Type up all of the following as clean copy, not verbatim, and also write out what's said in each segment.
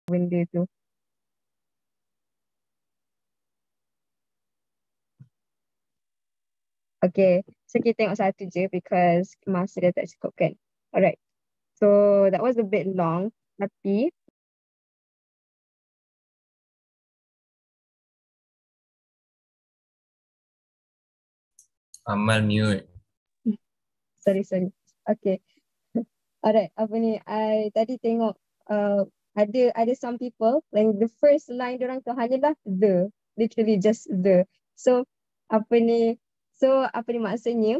benda tu. Okay, so kita tengok satu je because masa dia tak cukup kan. Alright, so that was a bit long, tapi Amal mute. sorry. Okay, alright, apa ni, I tadi tengok ada some people like the first line diorang tu hanyalah the, literally just the. So apa ni, maksudnya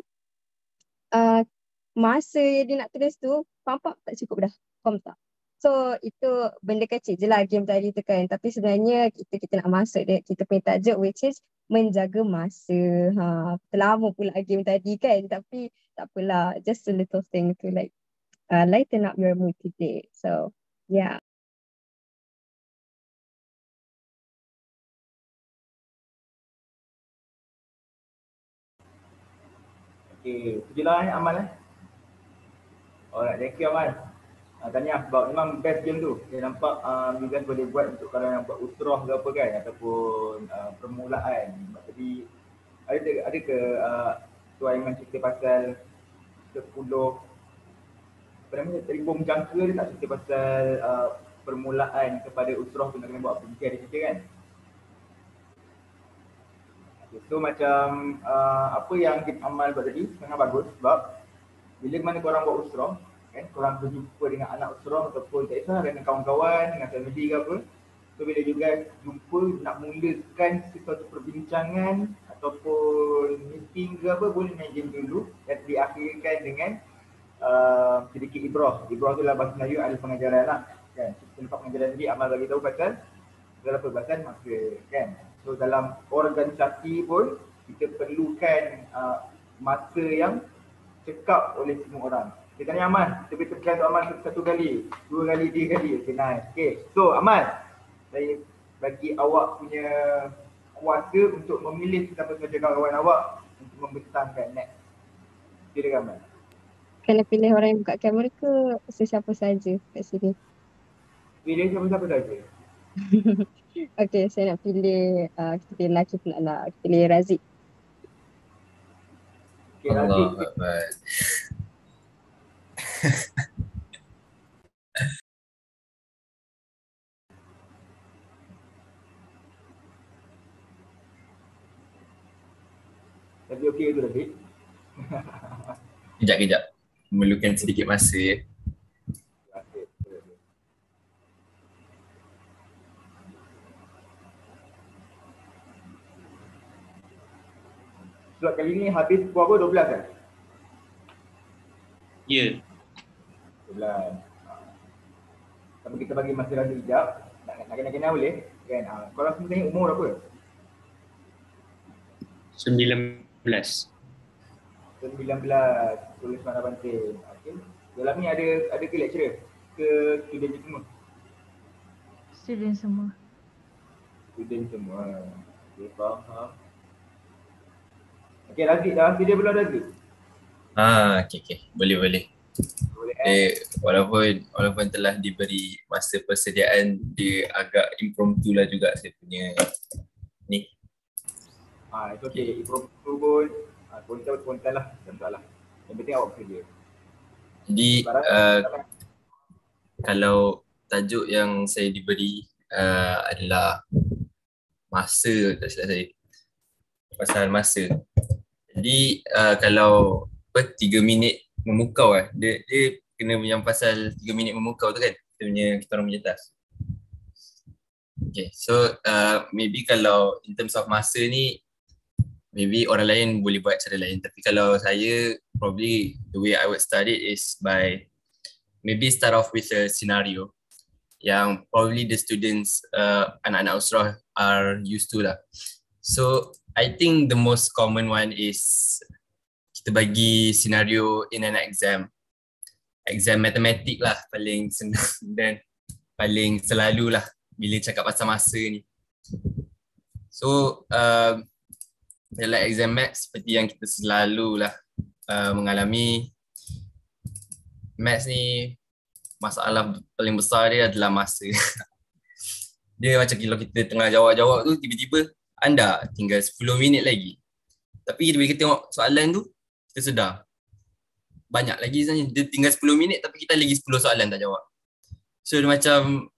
masa yang dia nak tulis tu pump tak cukup dah, faham tak? So itu benda kecil je lah game tadi tu kan, tapi sebenarnya kita nak masuk dia, kita punya tajuk which is menjaga masa. Terlama pula game tadi kan, tapi tak apalah, just a little thing to like lighten up your mood today. So yeah. Okay, tu je lah Amal Alright, thank you Amal. Tahniah sebab memang best game tu. Saya nampak you guys boleh buat untuk kalau yang buat usrah ke apa kan, ataupun permulaan. Sebab tadi ada ke tu Aiman cerita pasal 10 apa namanya, bom jangka dia tak cerita pasal permulaan kepada usrah tu nak kena buat apa. Mungkin ada cerita kan? Okay, so macam apa yang Amal buat tadi sangat bagus sebab bila mana korang buat usrah kan, korang berjumpa dengan anak usrah ataupun tak kisah dengan kawan-kawan, dengan family ke apa. So bila you guys jumpa nak mulakan sesuatu perbincangan ataupun meeting ke apa, boleh main game dulu dan diakhirkan dengan sedikit ibrah. Ibrah tu lah bahasa Melayu ada pengajaran lah kan. Tempat pengajaran tadi Amal bagi tahu pasal dalam perbahasan masa kan. So dalam organisasi pun kita perlukan masa yang cekap oleh semua orang. Kita tanya Amal, kita boleh tekan untuk Amal satu kali, 2 kali, 3 kali. Okay, nice. Okay, so Amal, saya bagi awak punya kuasa untuk memilih siapa saja kawan awak untuk membentangkan next. Silakan Amal. Kena pilih orang yang buka kamera ke sesiapa saja kat sini? Pilih siapa-siapa saja. Okay, saya nak pilih, kita pilih lelaki pula lah. Kita pilih Razik. Okay, Razik. Allah Akbar. Tapi okey tu Razik. Kejap. Memerlukan sedikit masa ya. Sebab kali ni habis pukul apa? 12 kan? Ya. 12. Tapi kita bagi masa lagi sekejap. Nak kenal boleh? Kan? Korang semua tanya umur berapa? 19. 19. Tulis mana penting. Okey. Dalam ni ada ke lecturer? Ke student je semua? Student semua. Student semua. Okay, faham. Okey, Razik dah sedia belum Razik? Okay. Boleh. Walaupun telah diberi masa persediaan, dia agak impromptu lah juga saya punya ni. Itu okey. Impromptu pun spontan lah. Tak salah. Yang penting awak bekerja. Jadi kalau tajuk yang saya diberi adalah masa, tak silap saya, pasal masa. Jadi kalau 3 minit memukau dia kena yang pasal 3 minit memukau tu kan, kita orang punya task. Okay, so maybe kalau in terms of masa ni, maybe orang lain boleh buat cara lain, tapi kalau saya, probably the way I would start it is by maybe start off with a scenario yang probably the students, anak-anak usrah are used to lah. So I think the most common one is kita bagi scenario in an exam matematik lah, paling senang dan paling selalu lah bila cakap pasal masa ni. So dalam exam maths, seperti yang kita selalu lah mengalami, maths ni masalah paling besar dia adalah masa. Dia macam kalau kita tengah jawab-jawab tu, tiba-tiba anda tinggal 10 minit lagi. Tapi bila kita tengok soalan tu, kita sedar banyak lagi sebenarnya. Dia tinggal 10 minit tapi kita lagi 10 soalan tak jawab. So dia macam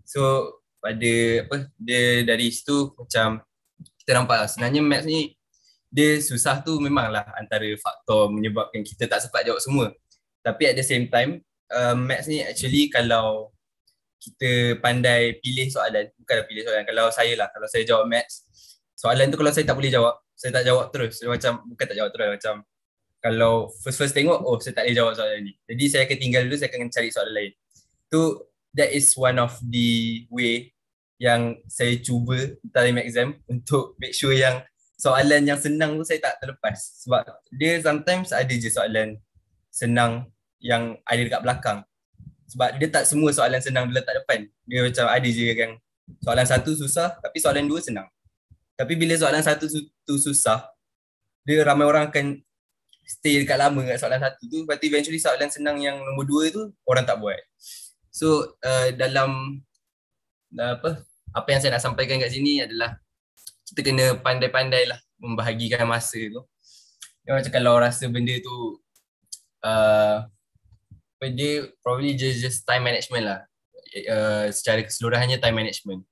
so pada dia dari situ macam kita nampak lah sebenarnya maths ni dia susah tu memanglah antara faktor menyebabkan kita tak sempat jawab semua. Tapi at the same time maths ni actually kalau kita pandai pilih soalan, bukanlah pilih soalan, kalau saya jawab maths, soalan tu kalau saya tak boleh jawab, saya tak jawab terus. Saya macam, bukan tak jawab terus, macam kalau first tengok, saya tak boleh jawab soalan ni. Jadi saya akan tinggal dulu, saya akan cari soalan lain. That is one of the way yang saya cuba dalam exam untuk make sure yang soalan yang senang tu saya tak terlepas. Sebab dia sometimes ada je soalan senang yang ada dekat belakang. Sebab dia tak semua soalan senang dia letak depan. Dia macam ada je yang soalan satu susah tapi soalan dua senang. Tapi bila soalan satu tu susah, dia ramai orang akan stay dekat lama kat soalan satu tu. Lepas tu eventually soalan senang yang nombor dua tu orang tak buat. So dalam apa yang saya nak sampaikan kat sini adalah kita kena pandai-pandai lah membahagikan masa tu. Macam kalau rasa benda tu dia probably just time management lah. Secara keseluruhannya time management.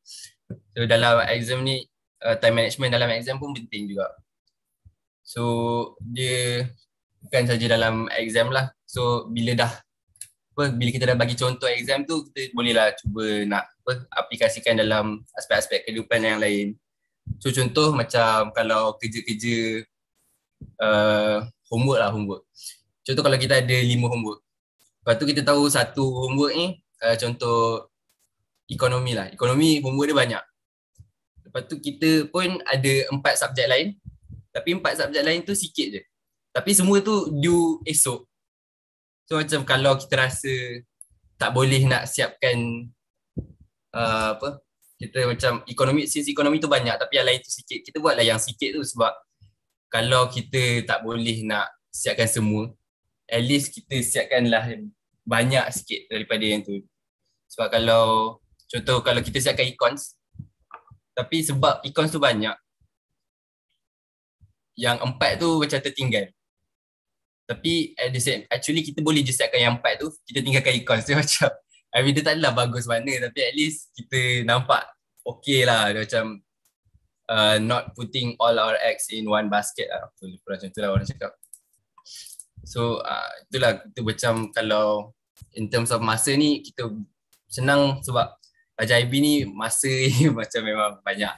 So dalam exam ni time management dalam exam pun penting juga. So dia bukan saja dalam exam lah. So bila kita dah bagi contoh exam tu, kita bolehlah cuba nak aplikasikan dalam aspek-aspek kehidupan yang lain. So contoh macam kalau kerja-kerja homework. Contoh kalau kita ada 5 homework. Lepas tu kita tahu satu homework ni contoh ekonomi lah. Ekonomi homework dia banyak. Lepas tu kita pun ada 4 subjek lain. Tapi 4 subjek lain tu sikit je. Tapi semua tu due esok. So macam kalau kita rasa tak boleh nak siapkan kita macam ekonomi tu banyak tapi yang lain tu sikit. Kita buatlah yang sikit tu sebab kalau kita tak boleh nak siapkan semua, at least kita siapkanlah banyak sikit daripada yang tu. Sebab kalau kita siapkan econs, tapi sebab econs tu banyak, yang 4 tu macam tertinggal. Tapi at the same, actually kita boleh je siapkan yang 4 tu, kita tinggalkan econs. Dia macam, dia tak adalah bagus mana, tapi at least kita nampak okay lah. Dia macam not putting all our eggs in one basket lah. Macam tu lah orang cakap. So itulah kita macam kalau in terms of masa ni kita senang sebab Raja IB ni masa ni macam memang banyak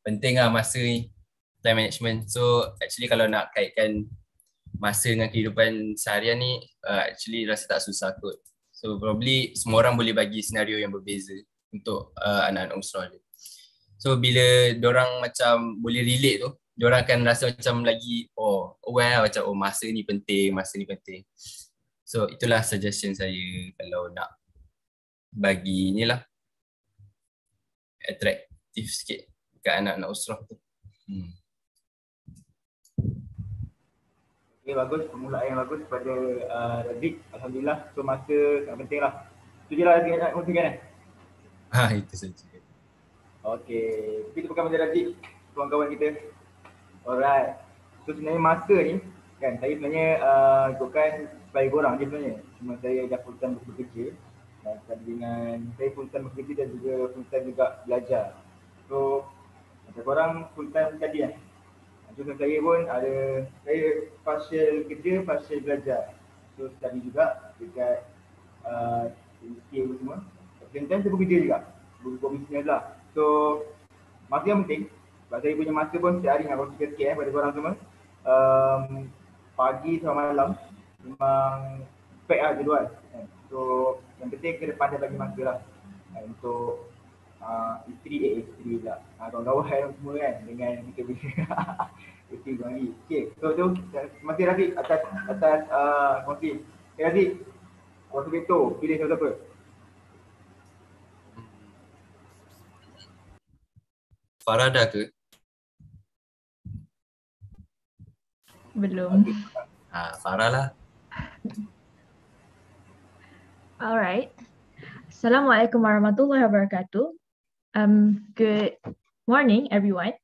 penting lah masa ni, time management. So actually kalau nak kaitkan masa dengan kehidupan seharian ni actually rasa tak susah kot. So probably semua orang boleh bagi senario yang berbeza untuk anak-anak Usrah ni. So bila diorang macam boleh relate tu, diorang akan rasa macam lagi aware macam masa ni penting. So itulah suggestion saya kalau nak bagi inilah atraktif sikit dekat anak-anak Usrah tu. Okay, bagus, permulaan yang bagus pada Razik. Alhamdulillah. So masa sangat penting lah. Itu je lah Razik nak kongsikan Itu saja. Okay, kita bukan pada Razik, kawan-kawan kita. Alright. So sebenarnya masa ni kan saya sebenarnya ikutkan supaya korang je sebenarnya. Cuma saya dah full time bekerja dan dengan saya full time bekerja dan juga full time juga belajar. So macam korang full time tadi kan. Macam saya pun ada, saya partial kerja, partial belajar. So study juga dekat skill semua. Dan saya bekerja juga, buat bisnes lah. So masa yang penting. Sebab saya punya masa pun setiap hari nak kongsikan sikit pada korang semua. Pagi sampai malam memang pack lah jadual. So yang penting kena pandai bagi masa lah untuk isteri lah. Kawan-kawan semua kan dengan kita punya isteri lagi. Okay, so terima kasih Rafiq atas kongsi. Okay Rafiq, waktu betul pilih siapa? Farada ke? Belum. Farah lah. Alright. Assalamualaikum warahmatullahi wabarakatuh. Good morning, everyone.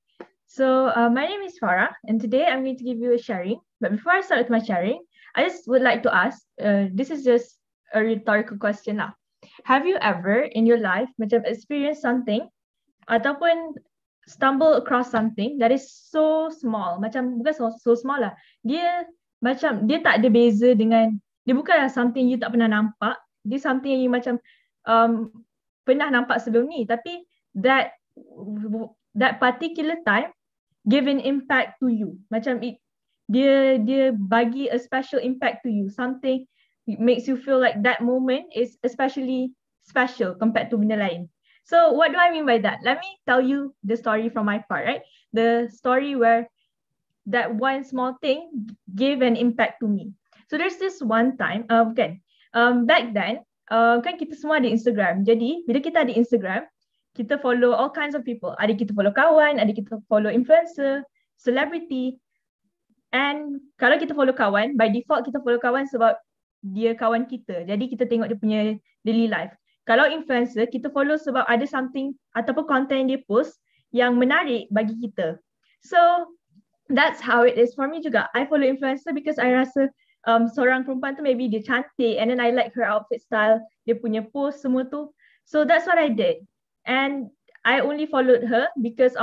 So my name is Farah, and today I'm going to give you a sharing. But before I start with my sharing, I just would like to ask, this is just a rhetorical question lah. Have you ever in your life macam experienced something ataupun stumble across something that is so small, macam bukan so small lah. Dia tak ada beza dengan, dia bukanlah something you tak pernah nampak, dia something yang you macam pernah nampak sebelum ni, tapi that particular time give an impact to you. Macam dia bagi a special impact to you. Something makes you feel like that moment is especially special compared to benda lain. So what do I mean by that? Let me tell you the story from my part, right? The story where that one small thing gave an impact to me. So there's this one time, back then, kan kita semua ada Instagram. Jadi bila kita ada Instagram, kita follow all kinds of people. Ada kita follow kawan, ada kita follow influencer, celebrity. And kalau kita follow kawan, by default kita follow kawan sebab dia kawan kita. Jadi kita tengok dia punya daily life. Kalau influencer, kita follow sebab ada something ataupun content dia post yang menarik bagi kita. So that's how it is for me juga. I follow influencer because I rasa seorang perempuan tu maybe dia cantik, and then I like her outfit style, dia punya post semua tu. So that's what I did. And I only followed her because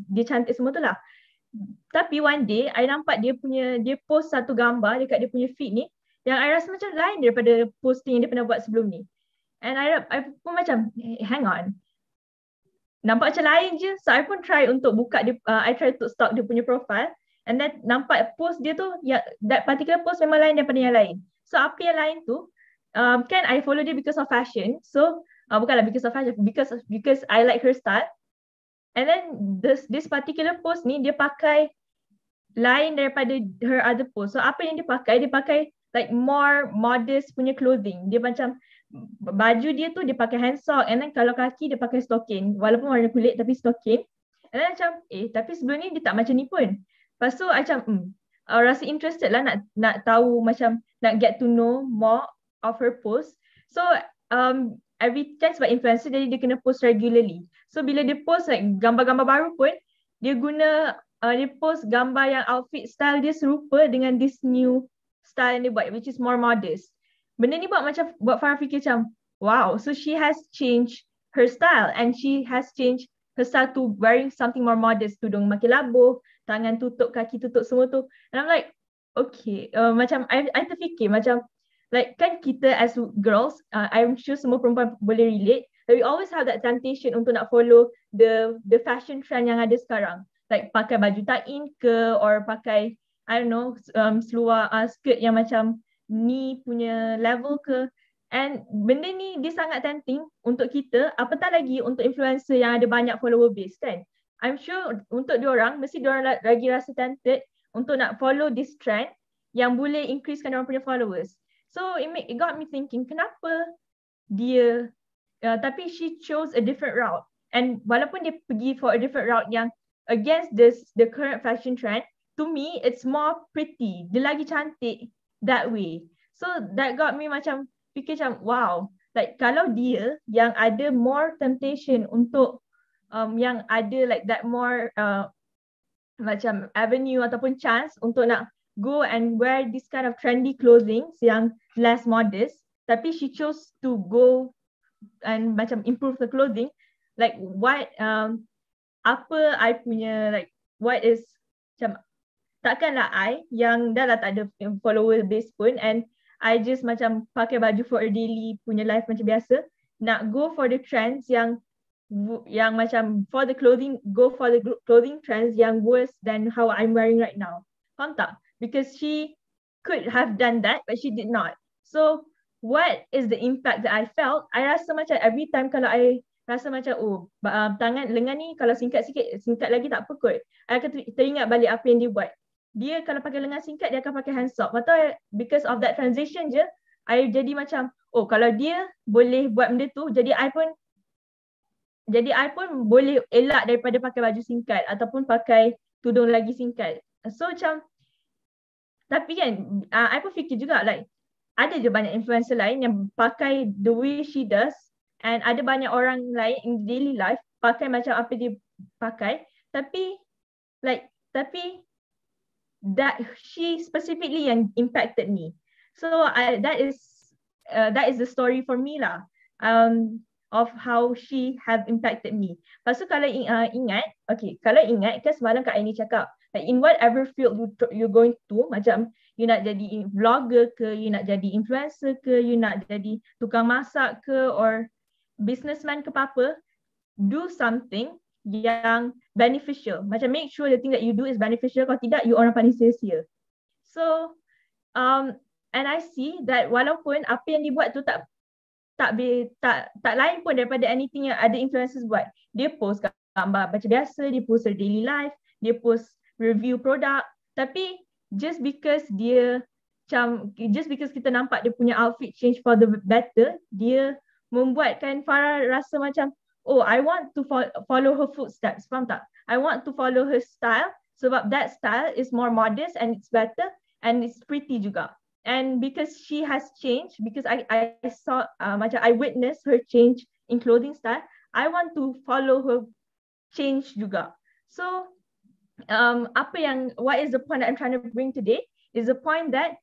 dia cantik semua tu lah. Tapi one day I nampak dia post satu gambar dekat dia punya feed ni yang I rasa macam lain daripada posting yang dia pernah buat sebelum ni. And I pun macam, hang on, nampak macam lain je. So I pun try untuk buka dia, I try to stalk dia punya profile, and then nampak post dia tu, that particular post memang lain daripada yang lain. So apa yang lain tu, kan I follow dia because of fashion. So bukanlah because of fashion, because I like her style. And then this particular post ni dia pakai lain daripada her other post. So apa yang dia pakai like more modest punya clothing. Dia macam baju dia tu dia pakai hand sock, and then kalau kaki dia pakai stocking, walaupun warna kulit tapi stocking. And then macam tapi sebelum ni dia tak macam ni pun. Lepas tu macam rasa interested lah nak tahu, macam nak get to know more of her post. So every time sebab influencer, jadi dia kena post regularly. So bila dia post like gambar-gambar baru pun, dia post gambar yang outfit style dia serupa dengan this new style yang dia buat, which is more modest. Benda ni buat Farah fikir macam, wow, so she has changed her style, and she has changed her style to wearing something more modest, tudung makin labuh, tangan tutup, kaki tutup, semua tu. And I'm like, okay, macam I terfikir macam, like kan kita as girls, I'm sure semua perempuan boleh relate, that we always have that temptation untuk nak follow the fashion trend yang ada sekarang. Like pakai baju tain ke, or pakai, I don't know, seluar skirt yang macam ni punya level ke. And benda ni dia sangat tempting untuk kita, apatah lagi untuk influencer yang ada banyak follower base kan. I'm sure untuk diorang, mesti diorang lagi rasa tempted untuk nak follow this trend yang boleh increasekan diorang punya followers. So it got me thinking, kenapa dia tapi she chose a different route. And walaupun dia pergi for a different route yang against the current fashion trend, to me it's more pretty. Dia lagi cantik that way. So that got me macam fikir macam, wow, like kalau dia yang ada more temptation untuk yang ada like that more macam avenue ataupun chance untuk nak go and wear this kind of trendy clothing yang less modest, tapi she chose to go and macam improve the clothing, like what apa I punya like what is macam, takkanlah I yang dah lah tak ada follower base pun, and I just macam pakai baju for a daily punya life macam biasa, nak go for the trends yang macam for the clothing, go for the clothing trends yang worse than how I'm wearing right now. Faham tak? Because she could have done that, but she did not. So what is the impact that I felt? I rasa macam every time kalau I rasa macam tangan lengan ni kalau singkat lagi tak apa kot, I akan teringat balik apa yang dia buat. Dia kalau pakai lengan singkat, dia akan pakai hand sock. Lepas because of that transition je, I jadi macam, kalau dia boleh buat benda tu, jadi I pun boleh elak daripada pakai baju singkat ataupun pakai tudung lagi singkat. So macam, tapi kan, I pun fikir juga like, ada je banyak influencer lain yang pakai the way she does, and ada banyak orang lain in daily life pakai macam apa dia pakai, tapi that she specifically yang impacted me. So that is the story for me lah, of how she have impacted me. Lepas tu kalau kalau ingat kan semalam Kak Aini cakap, like in whatever field you're going to, macam you nak jadi vlogger ke, you nak jadi influencer ke, you nak jadi tukang masak ke, or businessman ke apa, do something yang beneficial. Macam make sure the thing that you do is beneficial. Kalau tidak, you orang paling sia-sia. So, and I see that walaupun apa yang dibuat tu tak lain pun daripada anything yang ada influencers buat. Dia post gambar macam biasa, dia post her daily life, dia post review produk. Tapi just because kita nampak dia punya outfit change for the better, dia membuatkan Farah rasa macam, oh, I want to follow her footsteps. Faham tak? I want to follow her style sebab that style is more modest and it's better and it's pretty juga. And because she has changed, because I saw macam I witnessed her change in clothing style, I want to follow her change juga. So what is the point that I'm trying to bring today is the point that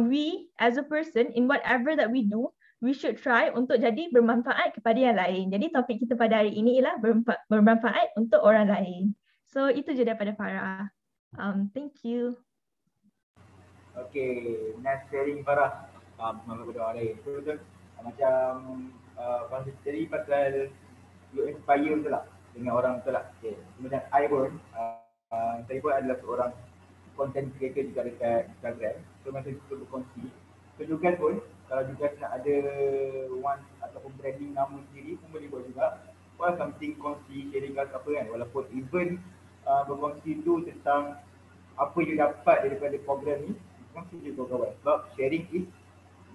we as a person in whatever that we do, we should try untuk jadi bermanfaat kepada yang lain. Jadi topik kita pada hari ini ialah bermanfaat untuk orang lain. So itu je daripada Farah. Thank you. Okay, nice sharing Farah. Semangat kepada orang lain. Betul-betul. Macam jadi pasal you inspire betul tak? Dengan orang betul tak? Okay. Kemudian I pun, saya pun adalah seorang content creator juga dekat Instagram. So masa kita berkongsi, so juga pun kalau juga nak ada one ataupun branding nama sendiri pun boleh buat juga. Buat something kongsi, sharing apa kan. Walaupun even berkongsi tu tentang apa you dapat daripada program ni, kongsi juga kawan. Sebab sharing is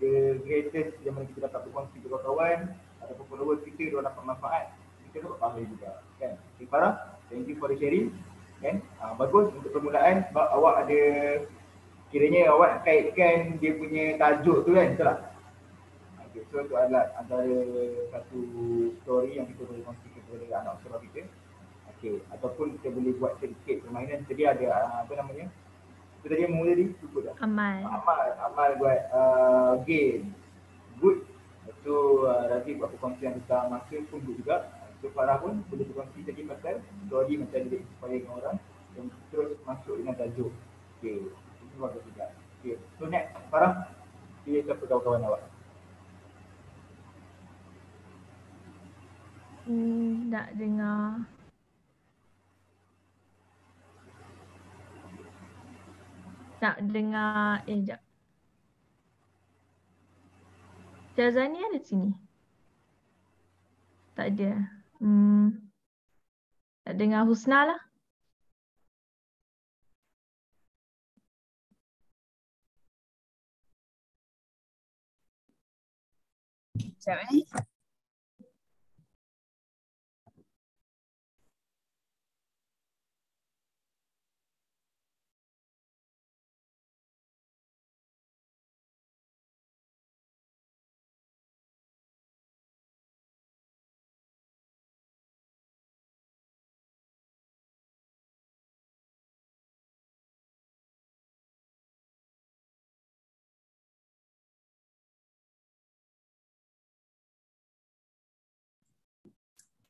the greatest yang mana kita dapat berkongsi dengan kawan ataupun followers kita, dia dapat manfaat. Kita dapat pahala juga kan. Okay, Farah, thank you for the sharing. Kan? Bagus untuk permulaan sebab awak ada, kiranya awak nak kaitkan dia punya tajuk tu kan, betul tak? Okay, so itu adalah antara satu story yang kita boleh kongsikan kepada anak usaha kita. Okay, ataupun kita boleh buat sedikit permainan. Tadi ada apa namanya? Itu tadi yang mula tadi, cukup dah. Amal buat game. Good. So Razi buat perkongsian tentang masa pun good juga. So Farah pun boleh berkongsi tadi pasal story macam dia inspire dengan orang dan terus masuk dengan tajuk. Okay, itu bagus juga. Okay, so next Farah, pilih siapa kawan-kawan awak? Nak dengar. Sekejap. Jazani ada sini? Tak ada. Nak dengar Husna lah. Sekejap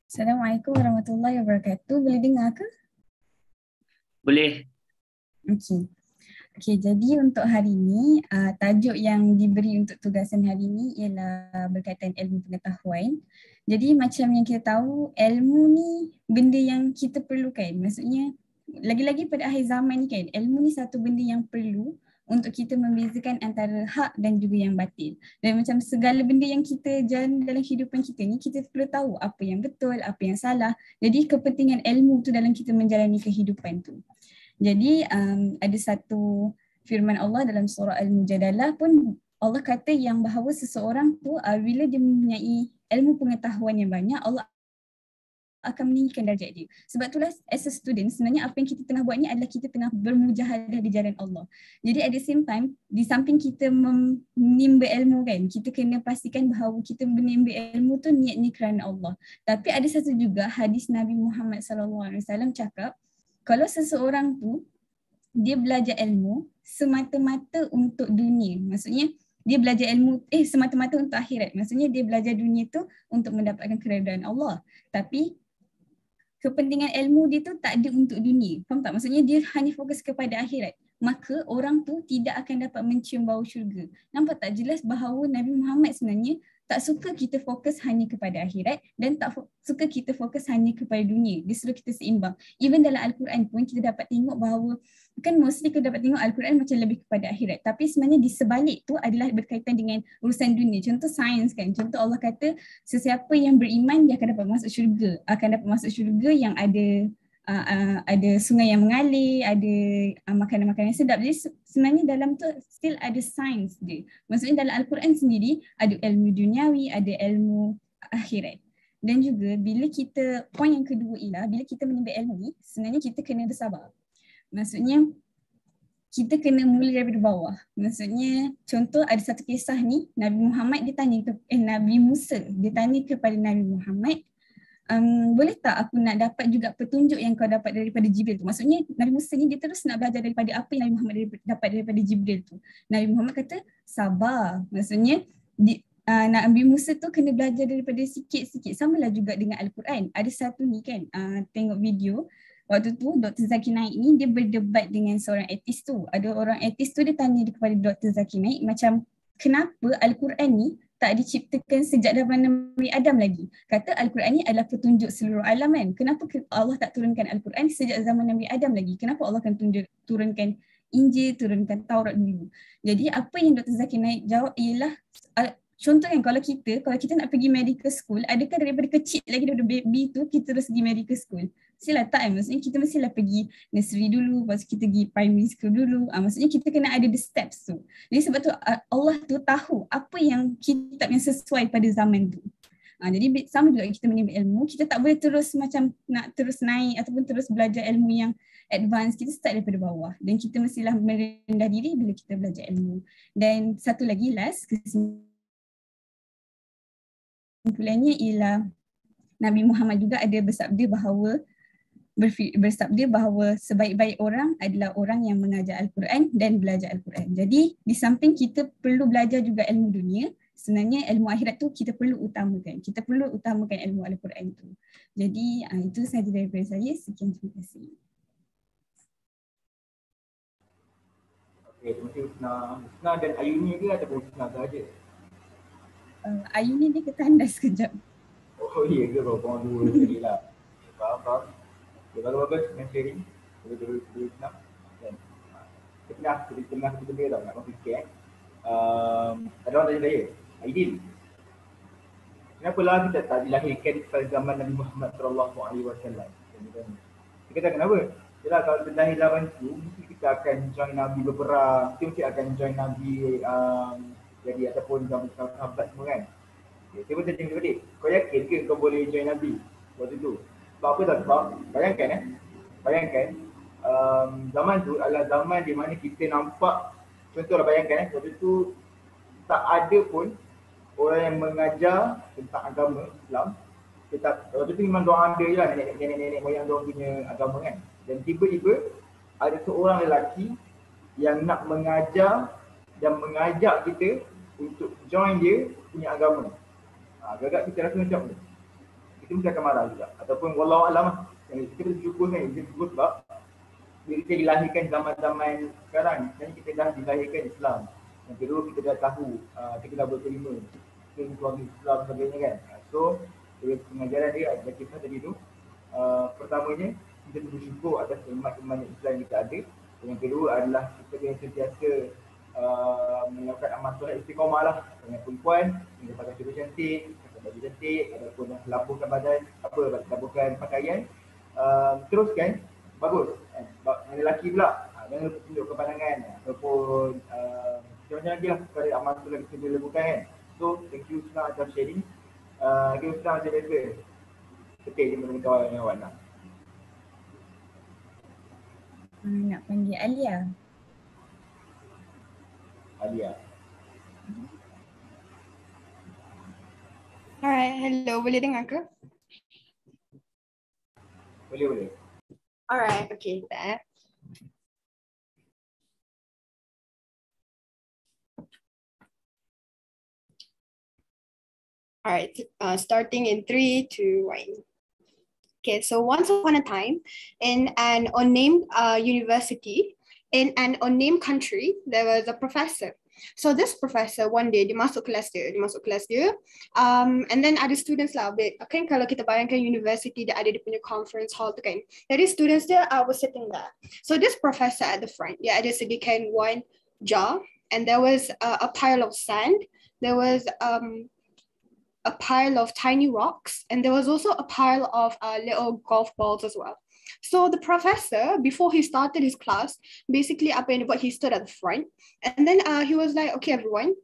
Assalamualaikum warahmatullahi wabarakatuh. Boleh dengar ke? Boleh. Okey, jadi untuk hari ini, tajuk yang diberi untuk tugasan hari ini ialah berkaitan ilmu pengetahuan. Jadi macam yang kita tahu, ilmu ni benda yang kita perlukan. Maksudnya, lagi-lagi pada akhir zaman ni kan, ilmu ni satu benda yang perlu untuk kita membezakan antara hak dan juga yang batil. Dan macam segala benda yang kita jalan dalam kehidupan kita ni, kita perlu tahu apa yang betul, apa yang salah. Jadi kepentingan ilmu tu dalam kita menjalani kehidupan tu. Jadi ada satu firman Allah dalam surah Al-Mujadalah pun, Allah kata yang bahawa seseorang tu bila dia mempunyai ilmu pengetahuan yang banyak, Allah akan meninggikan darjat dia. Sebab itulah as a student sebenarnya apa yang kita tengah buat ni adalah kita tengah bermujahadah di jalan Allah. Jadi at the same time, di samping kita menimba ilmu kan, kita kena pastikan bahawa kita menimba ilmu tu niat ni kerana Allah. Tapi ada satu juga hadis Nabi Muhammad SAW cakap, kalau seseorang tu dia belajar ilmu semata-mata untuk dunia, maksudnya dia belajar ilmu semata-mata untuk akhirat, maksudnya dia belajar dunia tu untuk mendapatkan keredaan Allah, tapi kepentingan ilmu dia tu tak ada untuk dunia. Faham tak? Maksudnya dia hanya fokus kepada akhirat. Maka orang tu tidak akan dapat mencium bau syurga. Nampak tak jelas bahawa Nabi Muhammad sebenarnya tak suka kita fokus hanya kepada akhirat dan tak suka kita fokus hanya kepada dunia. Dia suruh kita seimbang. Even dalam Al-Quran pun kita dapat tengok bahawa kan mostly kita dapat tengok Al-Quran macam lebih kepada akhirat. Tapi sebenarnya di sebalik tu adalah berkaitan dengan urusan dunia. Contoh sains kan. Contoh Allah kata sesiapa yang beriman dia akan dapat masuk syurga. Akan dapat masuk syurga yang ada sungai yang mengalir, ada makanan-makanan yang sedap. Jadi sebenarnya dalam tu still ada sains dia. Maksudnya dalam Al-Quran sendiri ada ilmu duniawi, ada ilmu akhirat. Dan juga bila kita, poin yang kedua ialah bila kita menimba ilmu ni, sebenarnya kita kena bersabar. Maksudnya kita kena mula daripada bawah. Maksudnya contoh ada satu kisah ni, Nabi Muhammad dia tanya Nabi Musa, dia tanya kepada Nabi Muhammad, boleh tak aku nak dapat juga petunjuk yang kau dapat daripada Jibril tu. Maksudnya Nabi Musa ni dia terus nak belajar daripada apa yang Nabi Muhammad dapat daripada Jibril tu. Nabi Muhammad kata sabar. Maksudnya Nabi Musa tu kena belajar daripada sikit-sikit. Samalah juga dengan Al-Quran. Ada satu ni kan, tengok video. Waktu tu Dr. Zakir Naik ni dia berdebat dengan seorang etis tu. Ada orang etis tu dia tanya kepada Dr. Zakir Naik macam kenapa Al-Quran ni tak diciptakan sejak zaman Nabi Adam lagi. Kata Al-Quran ni adalah petunjuk seluruh alam kan. Kenapa Allah tak turunkan Al-Quran sejak zaman Nabi Adam lagi? Kenapa Allah akan turunkan Injil, turunkan Taurat dulu? Jadi apa yang Dr. Zakir Naik jawab ialah contoh kan kalau kita nak pergi medical school, adakah daripada kecil lagi daripada baby tu kita terus pergi medical school? Mestilah tak kan? Maksudnya kita mestilah pergi nursery dulu, lepas kita pergi primary school dulu. Maksudnya kita kena ada the steps tu. Jadi sebab tu Allah tu tahu apa yang kitab yang sesuai pada zaman tu. Jadi sama juga kita menimba ilmu, kita tak boleh terus macam nak terus naik ataupun terus belajar ilmu yang advance. Kita start daripada bawah dan kita mestilah merendah diri bila kita belajar ilmu. Dan satu lagi last, kesimpulannya ialah Nabi Muhammad juga ada bersabda bahawa sebaik-baik orang adalah orang yang mengajar Al-Quran dan belajar Al-Quran. Jadi di samping kita perlu belajar juga ilmu dunia, sebenarnya ilmu akhirat tu kita perlu utamakan. Kita perlu utamakan ilmu Al-Quran tu. Jadi itu sahaja daripada saya. Sekian, terima kasih. Okey, terima kasih Husna. Husna dan Ayuni ke ataupun Husna sahaja? Ayuni dia ketandas sekejap. Oh iya ke, korang dua sekali lah. Faham. Okay, bagus-bagus dengan sharing. Boleh Husna. Kita tengah benda tau nak fikir. Ada orang tanya saya, Aidil, kenapalah kita tak dilahirkan pada zaman Nabi Muhammad SAW? Dia kata kenapa? Yalah kalau kita lahir zaman tu, mesti kita akan join Nabi berperang, kita mesti akan join Nabi jadi ataupun sahabat semua kan. Okay, saya pun tanya kepada dia, kau yakin ke kau boleh join Nabi waktu tu? Sebab apa tak? Sebab bayangkan zaman tu adalah zaman di mana kita nampak, contohlah bayangkan waktu tu tak ada pun orang yang mengajar tentang agama Islam. Waktu tu memang diorang ada je lah, nenek-nenek moyang diorang punya agama kan. Dan tiba-tiba ada seorang lelaki yang nak mengajar dan mengajak kita untuk join dia punya agama. Agak-agak kita rasa macam ni, kita mesti akan marah juga. Ataupun wallahualam lah, kita bersyukur kan, kita bersyukur sebab bila kita dilahirkan zaman-zaman sekarang, sebenarnya kita dah dilahirkan Islam. Yang kedua kita dah tahu, kita dah berterima kita keluarga Islam dan sebagainya kan. So dari pengajaran dia ada kisah tadi tu, pertamanya kita bersyukur atas iman-iman Islam yang kita ada. Yang kedua adalah kita yang sentiasa melakukan amal solat istiqamah lah. Dengan perempuan, dengan pakai baju cantik, pakai baju cantik, ataupun labuhkan badan, labuhkan pakaian, teruskan, bagus. Yang lelaki pula, jangan lupa tunjukkan pandangan ataupun macam-macam lagi lah kepada amal solat kita boleh lakukan kan. So, thank you Husna atas sharing. Okay Husna macam biasa. ketik je benda kawan-kawan lah. Nak panggil Alia. Alia. Alright, hello. Boleh dengar ke? Boleh. Alright, okay. There. Alright, starting in 3, 2, 1. Okay, so once upon a time, in an unnamed university, in an unnamed country, there was a professor. So this professor one day dia masuk kelas dia, and then ada students lah. Kan kalau kita bayangkan university dia ada dia punya conference hall tu kan. Jadi students dia was sitting there. So this professor at the front, dia ada sediakan one jar, and there was a pile of sand. There was a pile of tiny rocks, and there was also a pile of little golf balls as well. So the professor, before he started his class, basically he stood at the front, and then he was like, okay, everyone,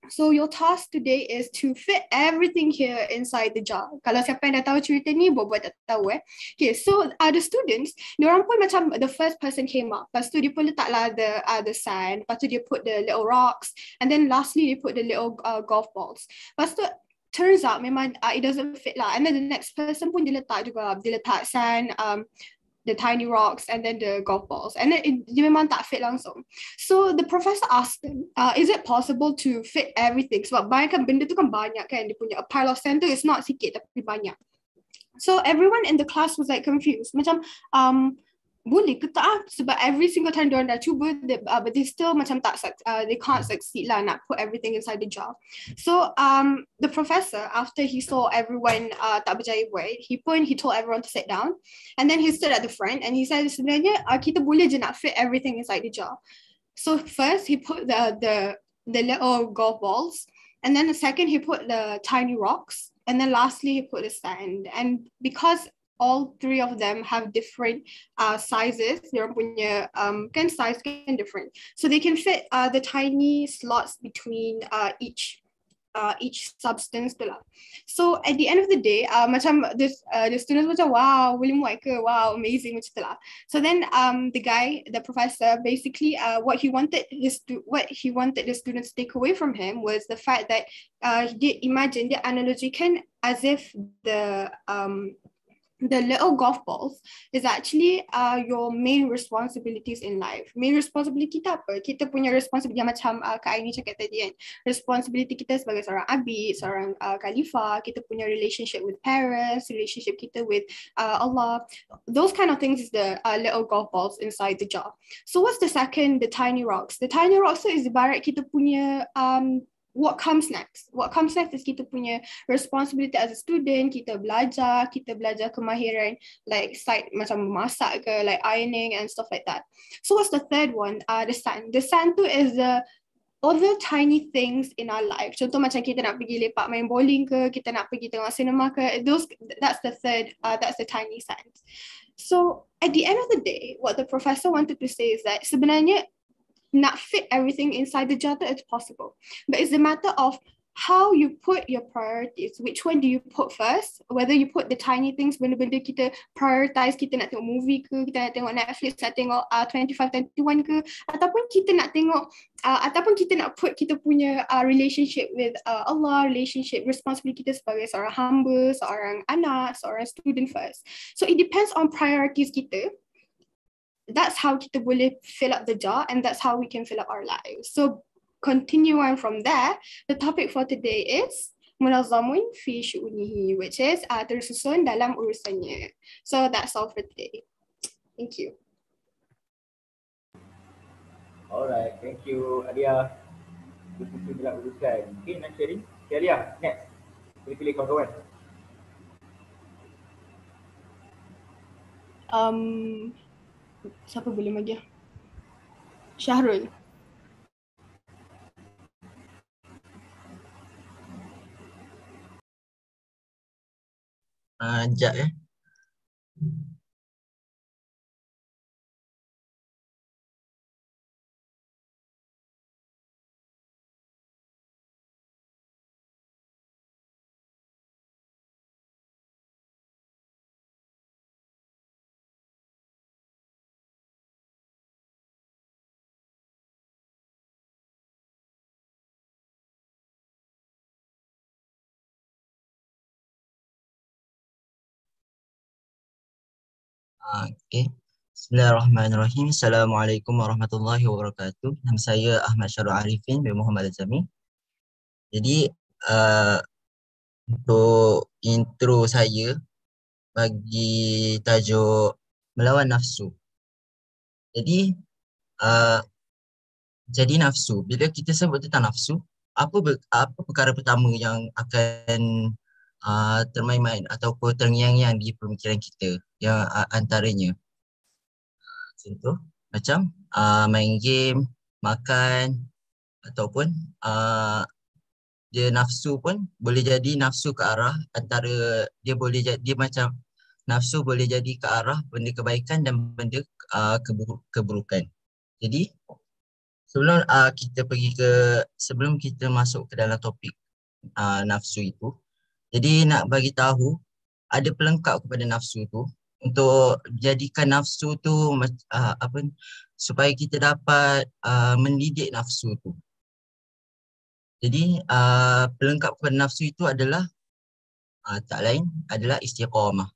so your task today is to fit everything here inside the jar. Kalau siapa yang dah tahu cerita ni, buat tak tahu Okay, so the students, diorang pun macam the first person came up. Lepas tu dia pun letaklah the sand. Lepas tu dia put the little rocks. And then lastly, they put the little golf balls. Lepas tu, turns out memang it doesn't fit lah. And then the next person pun dia letak sand, the tiny rocks, and then the golf balls. And then dia memang tak fit langsung. So the professor asked them, is it possible to fit everything? Sebab bayangkan benda tu kan banyak kan. Dia punya a pile of sand tu is not sikit tapi banyak. So everyone in the class was like confused. Macam, boleh ke tak? Sebab every single time diorang dah cuba, but they still macam they can't succeed lah nak put everything inside the jar. So the professor, after he saw everyone tak berjaya buat, he told everyone to sit down, and then he stood at the front and he said, sebenarnya kita boleh je nak fit everything inside the jar. So first he put the little golf balls, and then the second he put the tiny rocks, and then lastly he put the sand. And because all three of them have different sizes, diorang punya kan size kan different, so they can fit the tiny slots between each substance tu lah. So at the end of the day, macam the students macam wow, boleh muat ke? Wow, amazing macam tu lah. So then the professor, basically what he wanted the students to take away from him was the fact that dia analogikan as if the little golf balls is actually your main responsibilities in life. Main responsibility kita apa? Kita punya responsibility macam Kak Aini cakap tadi kan. Responsibility kita sebagai seorang abid, seorang khalifah, kita punya relationship with parents, relationship kita with Allah. Those kind of things is the little golf balls inside the jar. So what's the second? The tiny rocks. The tiny rocks is ibarat kita punya what comes next? What comes next is kita punya responsibility as a student, kita belajar kemahiran like side macam masak ke, like ironing and stuff like that. So what's the third one? The sand. The sand tu is the other tiny things in our life. Contoh macam kita nak pergi lepak main bowling ke, kita nak pergi tengok cinema ke, that's the third, that's the tiny sand. So at the end of the day, what the professor wanted to say is that sebenarnya not fit everything inside the jar, it's possible, but it's a matter of how you put your priorities. Which one do you put first? Whether you put the tiny things, benda-benda kita prioritize, kita nak tengok movie ke, kita nak tengok Netflix, nak tengok 25-21 ke, ataupun kita nak tengok ataupun kita nak put kita punya relationship with Allah, relationship, responsibility kita sebagai seorang hamba, seorang anak, seorang student first. So it depends on priorities kita. That's how kita boleh fill up the jar, and that's how we can fill up our lives. So continue on from there, the topic for today is munazzamun fi syu'unihi, which is tersusun dalam urusannya. So that's all for today. Thank you. Alright, thank you Alia. Tersusun dalam urusan. Okay, nak sharing? Okay Alia, next. Pilih kawan-kawan. Siapa boleh bagi? Syahrul. Sekejap Okay. Bismillahirrahmanirrahim. Assalamualaikum warahmatullahi wabarakatuh. Nama saya Ahmad Syarul Arifin bin Muhammad Azami. Jadi untuk intro saya bagi tajuk melawan nafsu. Jadi nafsu, bila kita sebut tentang nafsu, apa perkara pertama yang akan termain-main ataupun terngiang-ngiang di pemikiran kita yang antaranya contoh macam main game, makan ataupun dia nafsu pun boleh jadi nafsu ke arah antara dia boleh jadi dia macam nafsu boleh jadi ke arah benda kebaikan dan benda keburukan. Jadi sebelum kita masuk ke dalam topik nafsu itu, jadi nak bagi tahu ada pelengkap kepada nafsu tu untuk jadikan nafsu tu supaya kita dapat mendidik nafsu tu. Jadi pelengkap kepada nafsu itu adalah tak lain adalah istiqamah.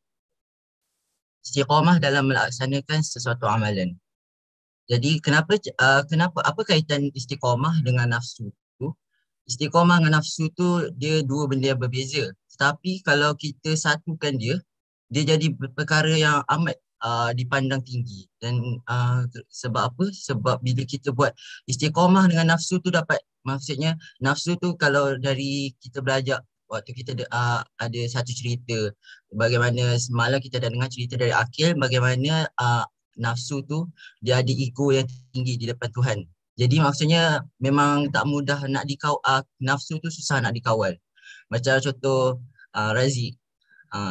Istiqamah dalam melaksanakan sesuatu amalan. Jadi apa kaitan istiqamah dengan nafsu tu? Istiqamah dengan nafsu tu dia dua benda yang berbeza. Tetapi kalau kita satukan dia jadi perkara yang amat dipandang tinggi. Dan sebab apa? Sebab bila kita buat istiqamah dengan nafsu tu maksudnya nafsu tu kalau dari kita belajar waktu kita ada satu cerita bagaimana semalam kita dah dengar cerita dari Akil bagaimana nafsu tu dia ada ego yang tinggi di depan Tuhan. Jadi maksudnya memang tak mudah nak nafsu tu susah nak dikawal. Macam contoh Razi,